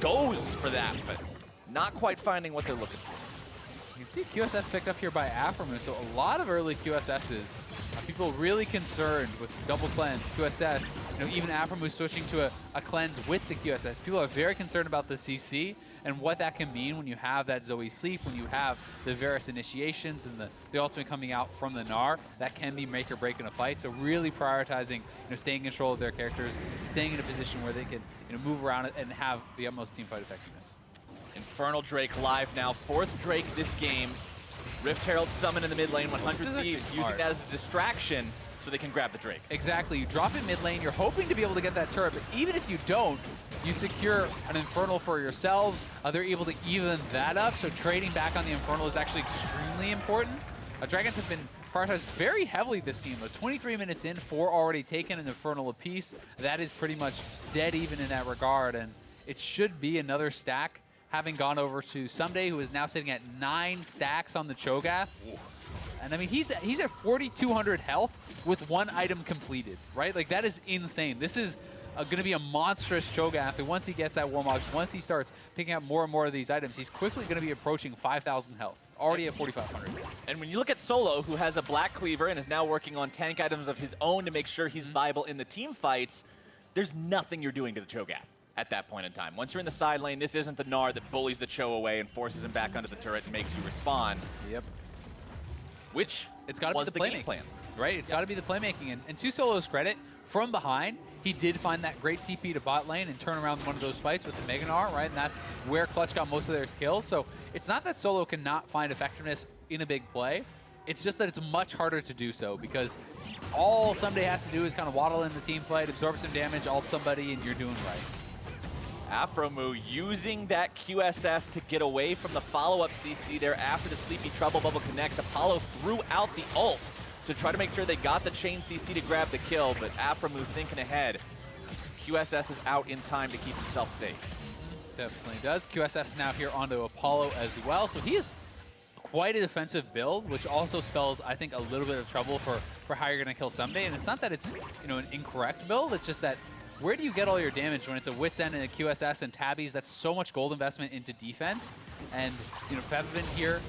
goes for that, but not quite finding what they're looking for. You can see QSS picked up here by aphromoo, so a lot of early QSSs. People really concerned with double cleanse, QSS, even aphromoo switching to a cleanse with the QSS. People are very concerned about the CC and what that can mean when you have that Zoe sleep, when you have the Varus initiations and the ultimate coming out from the Gnar. That can be make or break in a fight. So really prioritizing, staying in control of their characters, staying in a position where they can, move around and have the utmost teamfight effectiveness. Infernal Drake live now, fourth Drake this game. Rift Herald summon in the mid lane, 100 Thieves using that as a distraction so they can grab the Drake. Exactly, you drop it mid lane, you're hoping to be able to get that turret, but even if you don't, you secure an Infernal for yourselves. They're able to even that up, so trading back on the Infernal is actually extremely important. Dragons have been prioritized very heavily this game. 23 minutes in, 4 already taken, an Infernal apiece. That is pretty much dead even in that regard, and it should be another stack, having gone over to Ssumday, who is now sitting at 9 stacks on the Cho'Gath. And I mean, he's at 4,200 health with 1 item completed, right? Like, that is insane. This is going to be a monstrous Cho'Gath, and once he gets that Warmogs, once he starts picking up more and more of these items, he's quickly going to be approaching 5,000 health, already at 4,500. And when you look at Solo, who has a Black Cleaver and is now working on tank items of his own to make sure he's viable in the team fights, there's nothing you're doing to the Cho'Gath at that point in time. Once you're in the side lane, this isn't the Gnar that bullies the Cho away and forces him back under the turret and makes you respond. Yep. Which it's got to be the game plan. Right? It's got to be the playmaking. And to Solo's credit, from behind, he did find that great TP to bot lane and turn around one of those fights with the Mega Gnar, right? And that's where Clutch got most of their kills. So it's not that Solo cannot find effectiveness in a big play. It's just that it's much harder to do so because all Ssumday has to do is kind of waddle in the team fight, absorb some damage, ult somebody, and you're doing right. aphromoo using that QSS to get away from the follow-up CC there after the Sleepy Trouble Bubble connects. Apollo threw out the ult to try to make sure they got the chain CC to grab the kill, but aphromoo thinking ahead. QSS is out in time to keep himself safe. Definitely does. QSS now here onto Apollo as well, so he is quite a defensive build, which also spells, I think, a little bit of trouble for how you're going to kill Ssumday. And it's not that it's, you know, an incorrect build, it's just that where do you get all your damage when it's a Wit's End and a QSS and tabbies? That's so much gold investment into defense. And, you know, Febiven here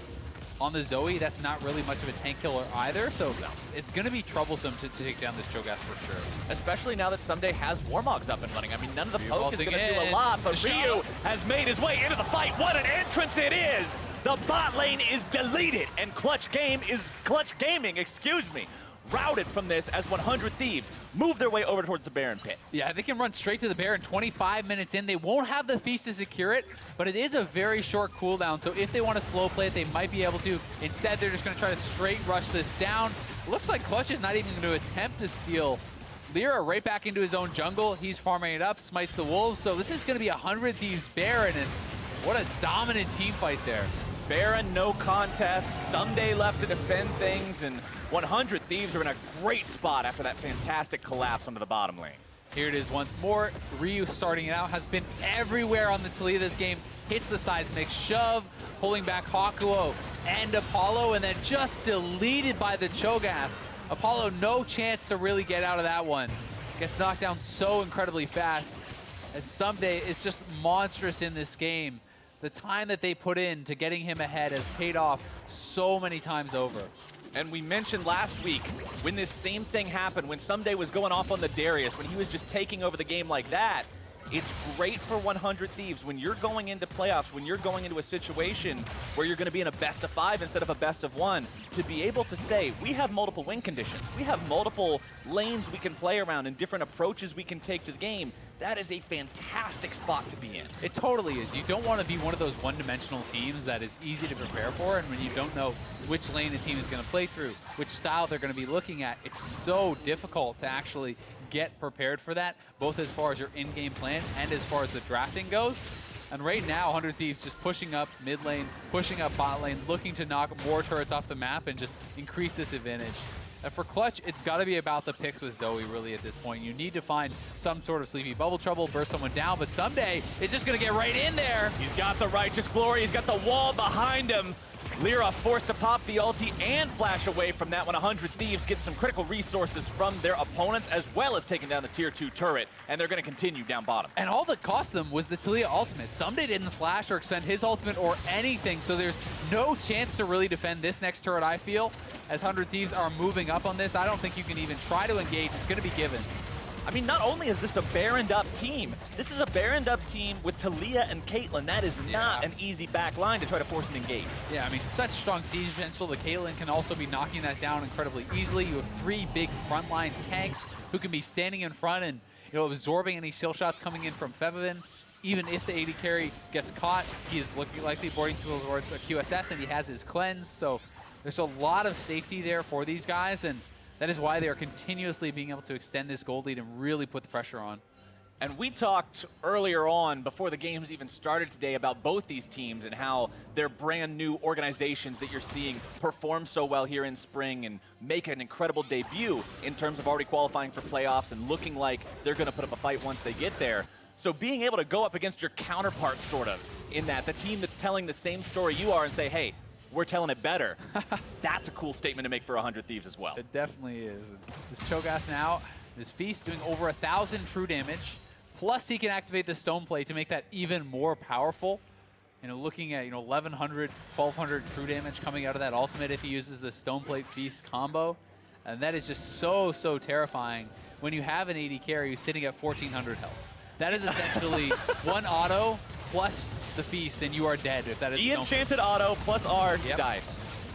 on the Zoe, that's not really much of a tank killer either, so it's going to be troublesome to take down this Cho'Gath for sure. Especially now that Ssumday has Warmogs up and running. I mean, none of the poke is going to do a lot, but Ryu has made his way into the fight. What an entrance it is! The bot lane is deleted, and Clutch Gaming, excuse me, routed from this as 100 Thieves move their way over towards the Baron pit. Yeah, they can run straight to the Baron 25 minutes in. They won't have the Feast to secure it, but it is a very short cooldown, so if they want to slow play it, they might be able to. Instead, they're just going to try to straight rush this down. Looks like Clutch is not even going to attempt to steal LirA right back into his own jungle. He's farming it up, smites the wolves, so this is going to be 100 Thieves Baron, and what a dominant team fight there. Baron, no contest. Ssumday left to defend things, and 100 Thieves are in a great spot after that fantastic collapse onto the bottom lane. Here it is once more. Ryu starting it out, has been everywhere on the Taliyah this game. Hits the seismic shove, pulling back Hakuho and Apollo, and then just deleted by the Cho'Gath. Apollo, no chance to really get out of that one. Gets knocked down so incredibly fast. And Ssumday is just monstrous in this game. The time that they put in to getting him ahead has paid off so many times over. And we mentioned last week when this same thing happened, when Ssumday was going off on the Darius, when he was just taking over the game like that. It's great for 100 Thieves when you're going into playoffs, when you're going into a situation where you're going to be in a best of 5 instead of a best of 1, to be able to say, we have multiple win conditions. We have multiple lanes we can play around and different approaches we can take to the game. That is a fantastic spot to be in. It totally is. You don't want to be one of those one-dimensional teams that is easy to prepare for, and when you don't know which lane a team is going to play through, which style they're going to be looking at, it's so difficult to actually get prepared for that, both as far as your in-game plan and as far as the drafting goes. And right now, 100 Thieves just pushing up mid lane, pushing up bot lane, looking to knock more turrets off the map and just increase this advantage. And for Clutch, it's got to be about the picks with Zoe, really, at this point. You need to find some sort of Sleepy Bubble trouble, burst someone down, but Ssumday is just going to get right in there. He's got the Righteous Glory. He's got the wall behind him. LirA forced to pop the ulti and flash away from that one. 100 Thieves gets some critical resources from their opponents, as well as taking down the tier 2 turret, and they're going to continue down bottom. And all that cost them was the Taliyah ultimate. Ssumday didn't flash or expend his ultimate or anything, so there's no chance to really defend this next turret, I feel. As 100 Thieves are moving up on this, I don't think you can even try to engage. It's going to be given. I mean, not only is this a Baroned up team, this is a Baroned up team with Taliyah and Caitlyn. That is not an easy back line to try to force an engage. Yeah, I mean, such strong siege potential. The Caitlyn can also be knocking that down incredibly easily. You have 3 big frontline tanks who can be standing in front and, you know, absorbing any skill shots coming in from Febiven. Even if the AD carry gets caught, he is looking likely boarding towards a QSS, and he has his cleanse. So there's a lot of safety there for these guys, and that is why they are continuously being able to extend this gold lead and really put the pressure on. And we talked earlier on, before the games even started today, about both these teams and how they're brand new organizations that you're seeing perform so well here in spring and make an incredible debut in terms of already qualifying for playoffs and looking like they're going to put up a fight once they get there. So being able to go up against your counterpart, sort of, in that, the team that's telling the same story you are and say, hey, we're telling it better. That's a cool statement to make for 100 Thieves as well. It definitely is. This Cho'Gath now, this Feast doing over 1,000 true damage. Plus, he can activate the Stone Plate to make that even more powerful. You know, looking at 1,100, 1,200 true damage coming out of that ultimate if he uses the Stone Plate Feast combo, and that is just so terrifying when you have an AD carry who's sitting at 1,400 health. That is essentially one auto plus the Feast, and you are dead if that is the enchanted auto plus R, die.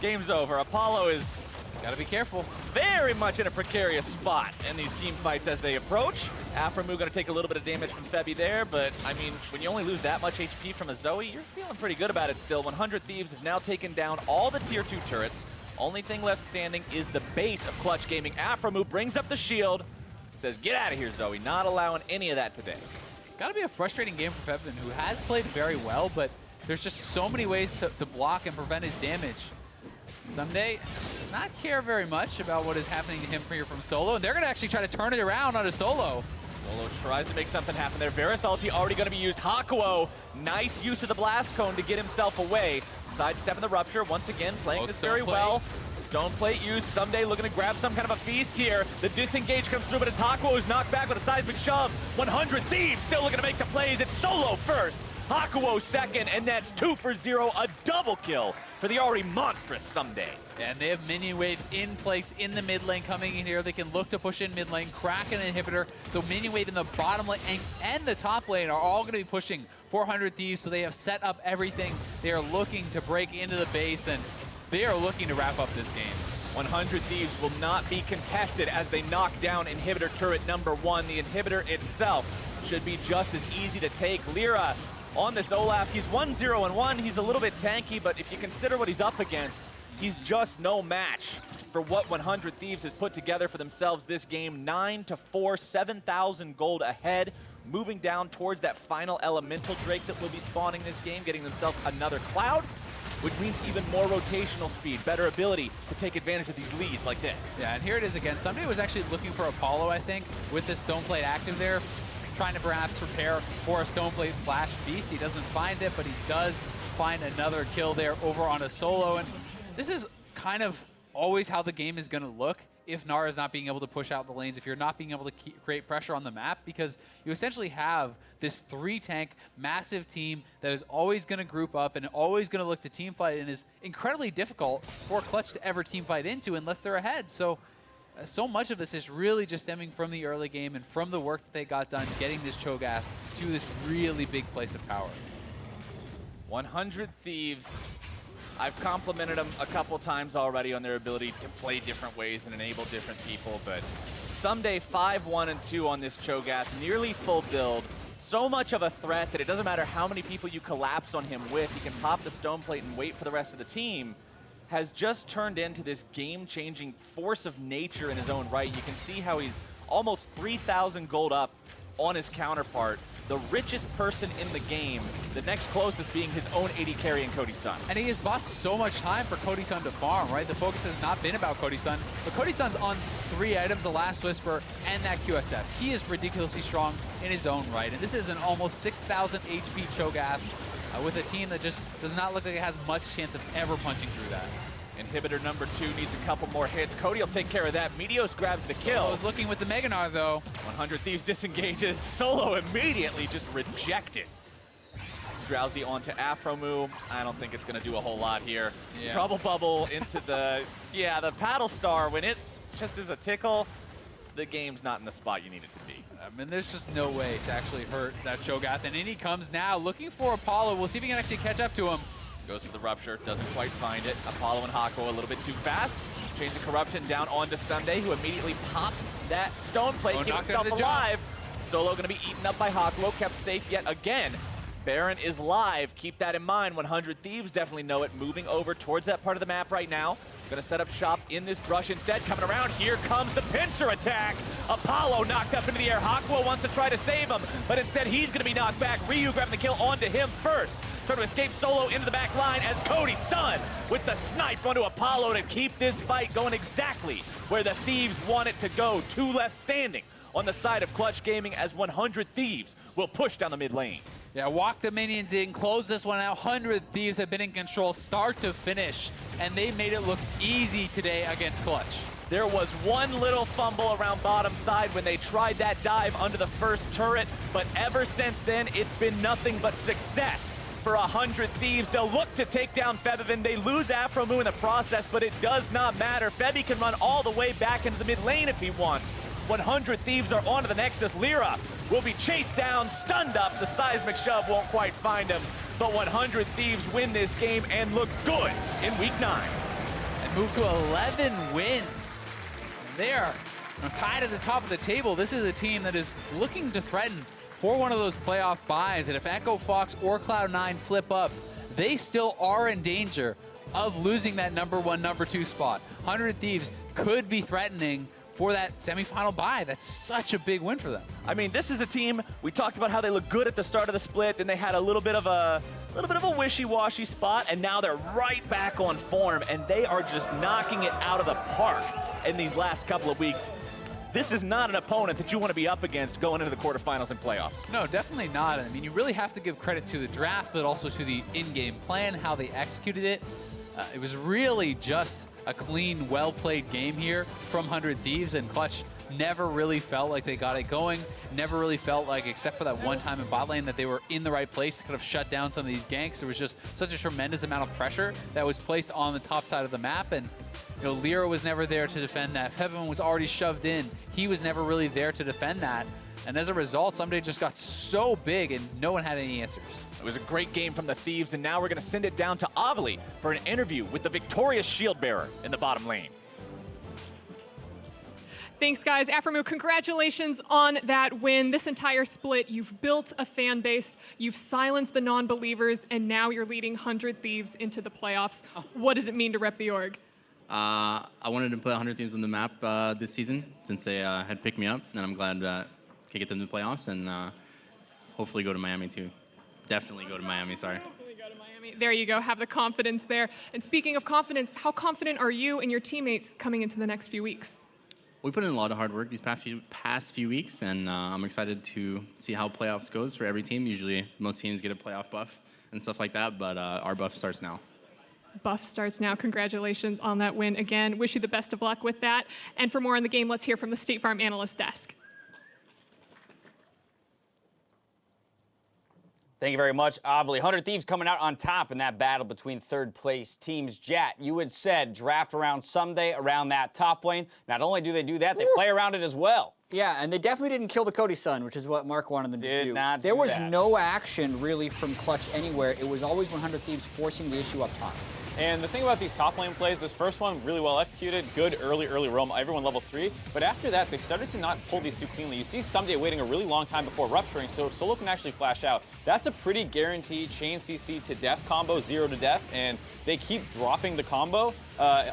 Game's over. Apollo is gotta be careful. Very much in a precarious spot in these team fights as they approach. aphromoo gonna take a little bit of damage from Febi there, but I mean, when you only lose that much HP from a Zoe, you're feeling pretty good about it still. 100 Thieves have now taken down all the tier 2 turrets. Only thing left standing is the base of Clutch Gaming. aphromoo brings up the shield, says, get out of here, Zoe. Not allowing any of that today. It's gotta be a frustrating game for Febiven, who has played very well, but there's just so many ways to block and prevent his damage. Ssumday does not care very much about what is happening to him here from Solo, and they're going to actually try to turn it around on a Solo. Solo tries to make something happen there. Varus ulti already going to be used. Hakuho, nice use of the blast cone to get himself away. Sidestepping the rupture, once again playing this very well. Stone plate use. Ssumday looking to grab some kind of a feast here. The disengage comes through, but it's Hakuho who's knocked back with a seismic shove. 100 Thieves still looking to make the plays. It's Solo first. Hakuho second, and that's 2 for 0, a double kill for the already monstrous Ssumday. And they have minion waves in place in the mid lane coming in here. They can look to push in mid lane, crack an inhibitor. The minion wave in the bottom lane and the top lane are all going to be pushing 400 Thieves, so they have set up everything. They are looking to break into the base, and they are looking to wrap up this game. 100 Thieves will not be contested as they knock down inhibitor turret number 1. The inhibitor itself should be just as easy to take. LirA on this Olaf, he's 1-0-1. He's a little bit tanky, but if you consider what he's up against, he's just no match for what 100 Thieves has put together for themselves this game. 9-4, 7,000 gold ahead, moving down towards that final elemental Drake that will be spawning this game, getting themselves another Cloud, which means even more rotational speed, better ability to take advantage of these leads like this. Yeah, and here it is again. Ssumday was actually looking for Apollo, I think, with this Stone Plate active there, trying to perhaps prepare for a Stone Plate Flash Feast. He doesn't find it, but he does find another kill there over on a Solo. And this is kind of always how the game is going to look if Gnar is not being able to push out the lanes, if you're not being able to create pressure on the map, because you essentially have this 3-tank massive team that is always going to group up and always going to look to team fight, and is incredibly difficult for Clutch to ever team fight into unless they're ahead. So much of this is really just stemming from the early game and from the work that they got done getting this Cho'Gath to this really big place of power. 100 Thieves, I've complimented them a couple times already on their ability to play different ways and enable different people, but Ssumday 5-1-2 on this Cho'Gath, nearly full build. So much of a threat that it doesn't matter how many people you collapse on him with, he can pop the Stone Plate and wait for the rest of the team. Has just turned into this game-changing force of nature in his own right. You can see how he's almost 3,000 gold up on his counterpart, the richest person in the game, the next closest being his own AD carry in Cody Sun. And he has bought so much time for Cody Sun to farm, right? The focus has not been about Cody Sun, but Cody Sun's on 3 items, a Last Whisper and that QSS. He is ridiculously strong in his own right, and this is an almost 6,000 HP Cho'Gath with a team that just does not look like it has much chance of ever punching through that. Inhibitor number 2 needs a couple more hits. Cody will take care of that. Meteos grabs the kill. Solo's looking with the Mega Gnar, though. 100 Thieves disengages. Solo immediately just rejected. Drowsy onto aphromoo. I don't think it's going to do a whole lot here. Yeah. Trouble bubble into the, the paddle star. When it just is a tickle, the game's not in the spot you need it to be. I mean, there's just no way to actually hurt that Cho'Gath. And in he comes now, looking for Apollo. We'll see if he can actually catch up to him. Goes for the rupture, doesn't quite find it. Apollo and Hakuho a little bit too fast. Chains of Corruption down onto Ssumday, who immediately pops that Stone Plate, keep himself alive. Solo gonna be eaten up by Hakuho, kept safe yet again. Baron is live, keep that in mind. 100 Thieves definitely know it, moving over towards that part of the map right now. Gonna set up shop in this brush instead. Coming around, here comes the pincer attack. Apollo knocked up into the air. Hakuho wants to try to save him, but instead he's gonna be knocked back. Ryu grabbing the kill onto him first. Trying to escape solo into the back line as Cody Sun with the snipe onto Apollo to keep this fight going exactly where the Thieves want it to go. 2 left standing on the side of Clutch Gaming as 100 Thieves will push down the mid lane. Yeah, walk the minions in, close this one out. 100 Thieves have been in control start to finish, and they made it look easy today against Clutch. There was one little fumble around bottom side when they tried that dive under the first turret, but ever since then, it's been nothing but success for 100 Thieves. They'll look to take down Febiven. They lose aphromoo in the process, but it does not matter. Febi can run all the way back into the mid lane if he wants. 100 Thieves are onto the Nexus. LirA will be chased down, stunned up. The seismic shove won't quite find him, but 100 Thieves win this game and look good in week 9. And move to 11 wins. They are tied at the top of the table. This is a team that is looking to threaten for one of those playoff buys. And if Echo Fox or Cloud9 slip up, they still are in danger of losing that number 1, number 2 spot. 100 Thieves could be threatening for that semifinal bye. That's such a big win for them. I mean, this is a team, we talked about how they look good at the start of the split, then they had a little bit of a wishy-washy spot, and now they're right back on form, and they are just knocking it out of the park in these last couple of weeks. This is not an opponent that you want to be up against going into the quarterfinals and playoffs. No, definitely not. I mean, you really have to give credit to the draft, but also to the in-game plan, how they executed it. It was really just a clean, well-played game here from 100 Thieves, and Clutch never really felt like they got it going, never really felt like, except for that one time in bot lane, that they were in the right place to kind of shut down some of these ganks. There was just such a tremendous amount of pressure that was placed on the top side of the map, and LirA was never there to defend that. Febiven was already shoved in. He was never really there to defend that. And as a result, Ssumday just got so big and no one had any answers. It was a great game from the Thieves, and now we're going to send it down to Avli for an interview with the victorious shield bearer in the bottom lane. Thanks, guys. aphromoo, congratulations on that win. This entire split, you've built a fan base, you've silenced the non-believers, and now you're leading 100 Thieves into the playoffs. What does it mean to rep the org? I wanted to put 100 Thieves on the map this season since they had picked me up, and I'm glad that I could get them to the playoffs and hopefully go to Miami too. Definitely go to Miami, sorry. There you go, have the confidence there. And speaking of confidence, how confident are you and your teammates coming into the next few weeks? We put in a lot of hard work these past few weeks, and I'm excited to see how playoffs goes for every team. Usually most teams get a playoff buff and stuff like that, but our buff starts now. Buff starts now. Congratulations on that win again. Wish you the best of luck with that. And for more on the game, let's hear from the State Farm analyst desk. Thank you very much, Avli. 100 Thieves coming out on top in that battle between third place teams. Jat, you had said draft around Ssumday, around that top lane. Not only do they do that, they play around it as well. Yeah, and they definitely didn't kill the Cody Sun, which is what Mark wanted them to do. There was no action really from Clutch anywhere. It was always 100 Thieves forcing the issue up top. And the thing about these top lane plays, this first one really well executed, good early roam, everyone level 3. But after that, they started to not pull these too cleanly. You see Ssumday waiting a really long time before rupturing, so Solo can actually flash out. That's a pretty guaranteed chain CC to death combo, 0 to death, and they keep dropping the combo.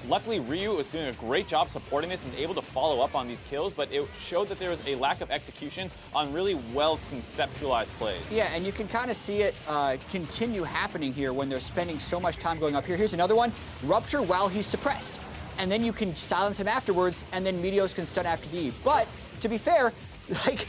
Luckily, Ryu was doing a great job supporting this and able to follow up on these kills, but it showed that there was a lack of execution on really well conceptualized plays. Yeah, and you can kind of see it continue happening here when they're spending so much time going up here. Here's another one, rupture while he's suppressed. And then you can silence him afterwards, and then Meteos can stun after the E. But, to be fair, like,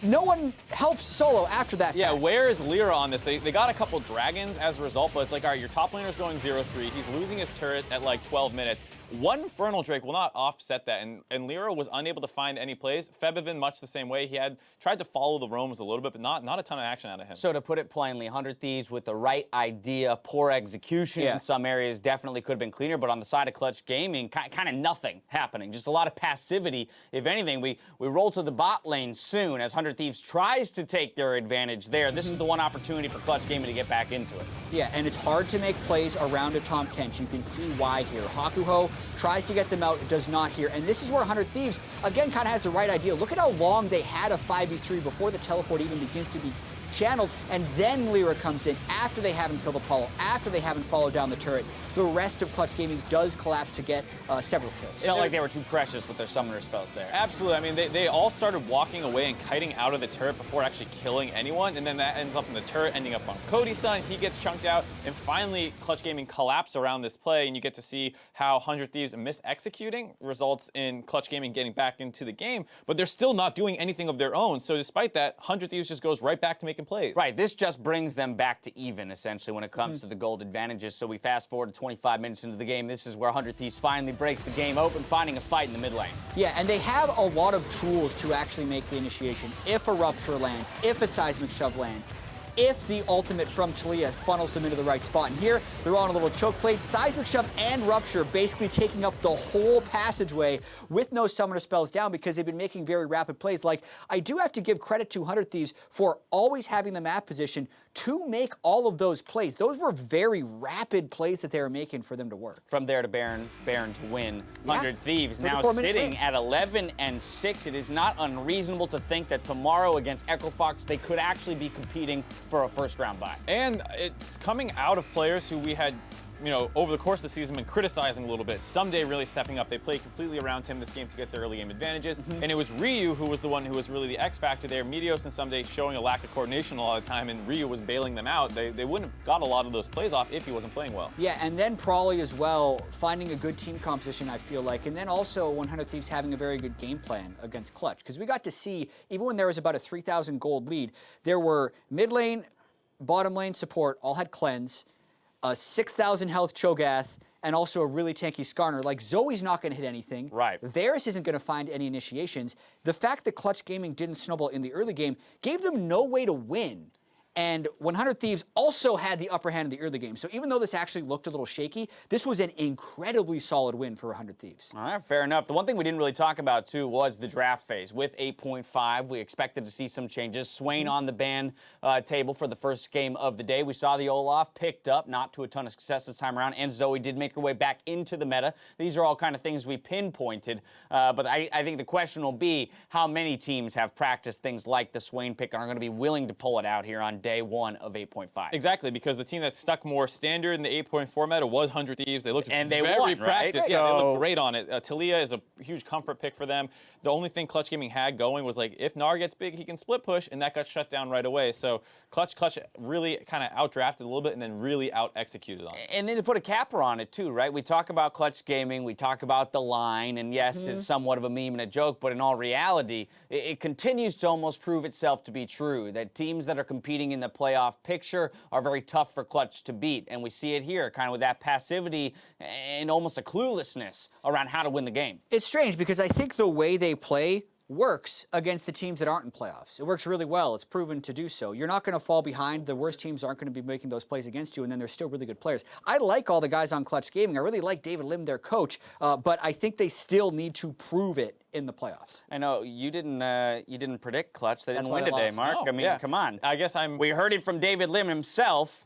no one helps Solo after that. Yeah, where is LirA on this? They got a couple dragons as a result, but it's like, all right, your top laner's going 0-3. He's losing his turret at like 12 minutes. One Infernal Drake will not offset that, and LirA was unable to find any plays. Febiven, much the same way. He had tried to follow the roams a little bit, but not a ton of action out of him. So to put it plainly, 100 Thieves with the right idea, poor execution in some areas definitely could have been cleaner, but on the side of Clutch Gaming, kind of nothing happening. Just a lot of passivity. If anything, we roll to the bot lane soon as 100 Thieves tries to take their advantage there. This is the one opportunity for Clutch Gaming to get back into it. Yeah, and it's hard to make plays around a Tahm Kench. You can see why here. Hakuho tries to get them out, does not here. And this is where 100 Thieves, again, kind of has the right idea. Look at how long they had a 5v3 before the teleport even begins to be channeled, and then LirA comes in after they haven't killed Apollo, after they haven't followed down the turret. The rest of Clutch Gaming does collapse to get several kills. It felt like they were too precious with their summoner spells there. Absolutely. I mean, they all started walking away and kiting out of the turret before actually killing anyone, and then that ends up in the turret, ending up on Cody Sun. He gets chunked out, and finally, Clutch Gaming collapse around this play, and you get to see how 100 Thieves mis-executing results in Clutch Gaming getting back into the game, but they're still not doing anything of their own. So despite that, 100 Thieves just goes right back to making plays. Right, this just brings them back to even, essentially, when it comes to the gold advantages. So we fast forward to 25 minutes into the game. This is where 100 Thieves finally breaks the game open, finding a fight in the mid lane. Yeah, and they have a lot of tools to actually make the initiation. If a Rupture lands, if a Seismic Shove lands, if the ultimate from Taliyah funnels them into the right spot. And here, they're on a little choke plate. Seismic Shove and Rupture basically taking up the whole passageway with no summoner spells down because they've been making very rapid plays. Like, I do have to give credit to 100 Thieves for always having the map position to make all of those plays. Those were very rapid plays that they were making for them to work. From there to Baron to win. 100 Thieves now 34-minute sitting win. at 11-6. It is not unreasonable to think that tomorrow against Echo Fox, they could actually be competing for a first round bye. And it's coming out of players who we had, over the course of the season been criticizing a little bit. Ssumday really stepping up. They played completely around him this game to get their early game advantages. And it was Ryu who was the one who was really the X factor there. Meteos and Ssumday showing a lack of coordination a lot of the time, and Ryu was bailing them out. They wouldn't have got a lot of those plays off if he wasn't playing well. Yeah, and then Prawley as well, finding a good team composition, I feel like. And then also 100 Thieves having a very good game plan against Clutch. Because we got to see, even when there was about a 3,000 gold lead, there were mid lane, bottom lane support, all had cleanse, a 6,000 health Cho'Gath, and also a really tanky Skarner. Like, Zoe's not going to hit anything. Right. Varus isn't going to find any initiations. The fact that Clutch Gaming didn't snowball in the early game gave them no way to win. And 100 Thieves also had the upper hand in the early game. So even though this actually looked a little shaky, this was an incredibly solid win for 100 Thieves. All right, fair enough. The one thing we didn't really talk about, too, was the draft phase. With 8.5, we expected to see some changes. Swain on the ban table for the first game of the day. We saw the Olaf picked up, not to a ton of success this time around, and Zoe did make her way back into the meta. These are all kind of things we pinpointed, but I think the question will be how many teams have practiced things like the Swain pick and are going to be willing to pull it out here on day one of 8.5. Exactly, because the team that stuck more standard in the 8.4 meta was 100 Thieves. They looked very won, practiced. right? Yeah, they So- looked great on it. Taliyah is a huge comfort pick for them. The only thing Clutch Gaming had going was like, if Gnar gets big, he can split push, and that got shut down right away. So Clutch really kind of outdrafted a little bit and then really out-executed on it. And then to put a capper on it, too, right? We talk about Clutch Gaming, we talk about the line, and yes, it's somewhat of a meme and a joke, but in all reality, it continues to almost prove itself to be true, that teams that are competing in the playoff picture are very tough for Clutch to beat. And we see it here, kind of with that passivity and almost a cluelessness around how to win the game. It's strange because I think the way they play works against the teams that aren't in playoffs. It works really well. It's proven to do so. You're not going to fall behind. The worst teams aren't going to be making those plays against you, and then they're still really good players. I like all the guys on Clutch Gaming. I really like David Lim, their coach, but I think they still need to prove it in the playoffs. I know you didn't predict Clutch. They That's didn't why win they today, lost. Mark. No, I mean, yeah. come on. I guess We heard it from David Lim himself,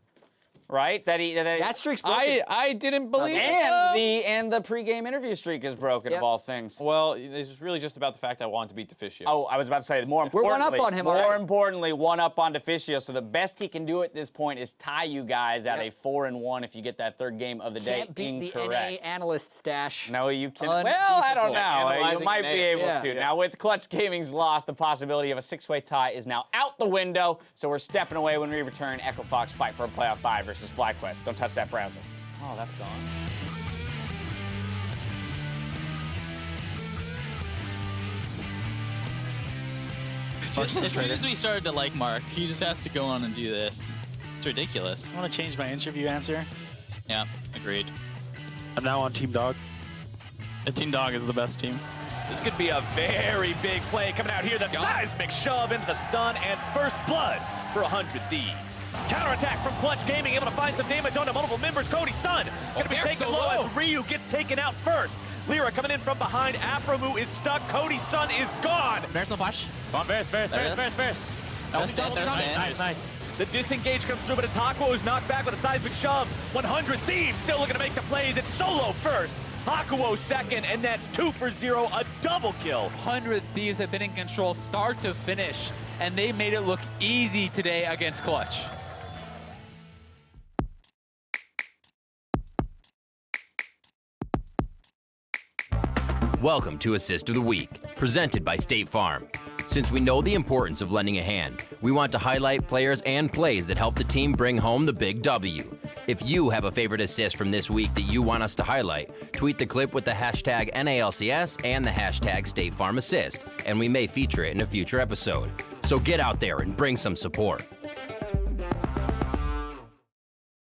right? That streak's broken. I didn't believe it. And the pregame interview streak is broken, of all things. Well, it's really just about the fact I wanted to beat Deficio. Oh, I was about to say, more We're importantly, one up on him more already. importantly, one up on Deficio. So the best he can do at this point is tie you guys at a 4-1 if you get that third game of the day. Can't beat Incorrect. the NA analyst stash. No, you can. Well, I don't know. You Analyzing might NA. be able Yeah. to. Now, with Clutch Gaming's loss, the possibility of a 6-way tie is now out the window. So we're stepping away when we return. Echo Fox fight for a playoff bye versus FlyQuest. Don't touch that browser. Oh, that's gone. As soon as we started to like Mark, he just has to go on and do this. It's ridiculous. I want to change my interview answer. Yeah, agreed. I'm now on Team Dog. The Team Dog is the best team. This could be a very big play coming out here. The seismic shove into the stun and first blood for 100 Thieves. Counterattack from Clutch Gaming, able to find some damage onto multiple members. Cody Sun gonna be taken low as Ryu gets taken out first. LirA coming in from behind. aphromoo is stuck. Cody Sun is gone. Varus no flash. Come on, Varus. Nice. The disengage comes through, but it's Hakuho who's knocked back with a seismic shove. 100 Thieves still looking to make the plays. It's solo first. Hakuho second, and that's 2 for 0, a double kill. 100 Thieves have been in control start to finish, and they made it look easy today against Clutch. Welcome to Assist of the Week, presented by State Farm. Since we know the importance of lending a hand, we want to highlight players and plays that help the team bring home the big W. If you have a favorite assist from this week that you want us to highlight, tweet the clip with the hashtag NALCS and the hashtag State Farm Assist, and we may feature it in a future episode. So get out there and bring some support.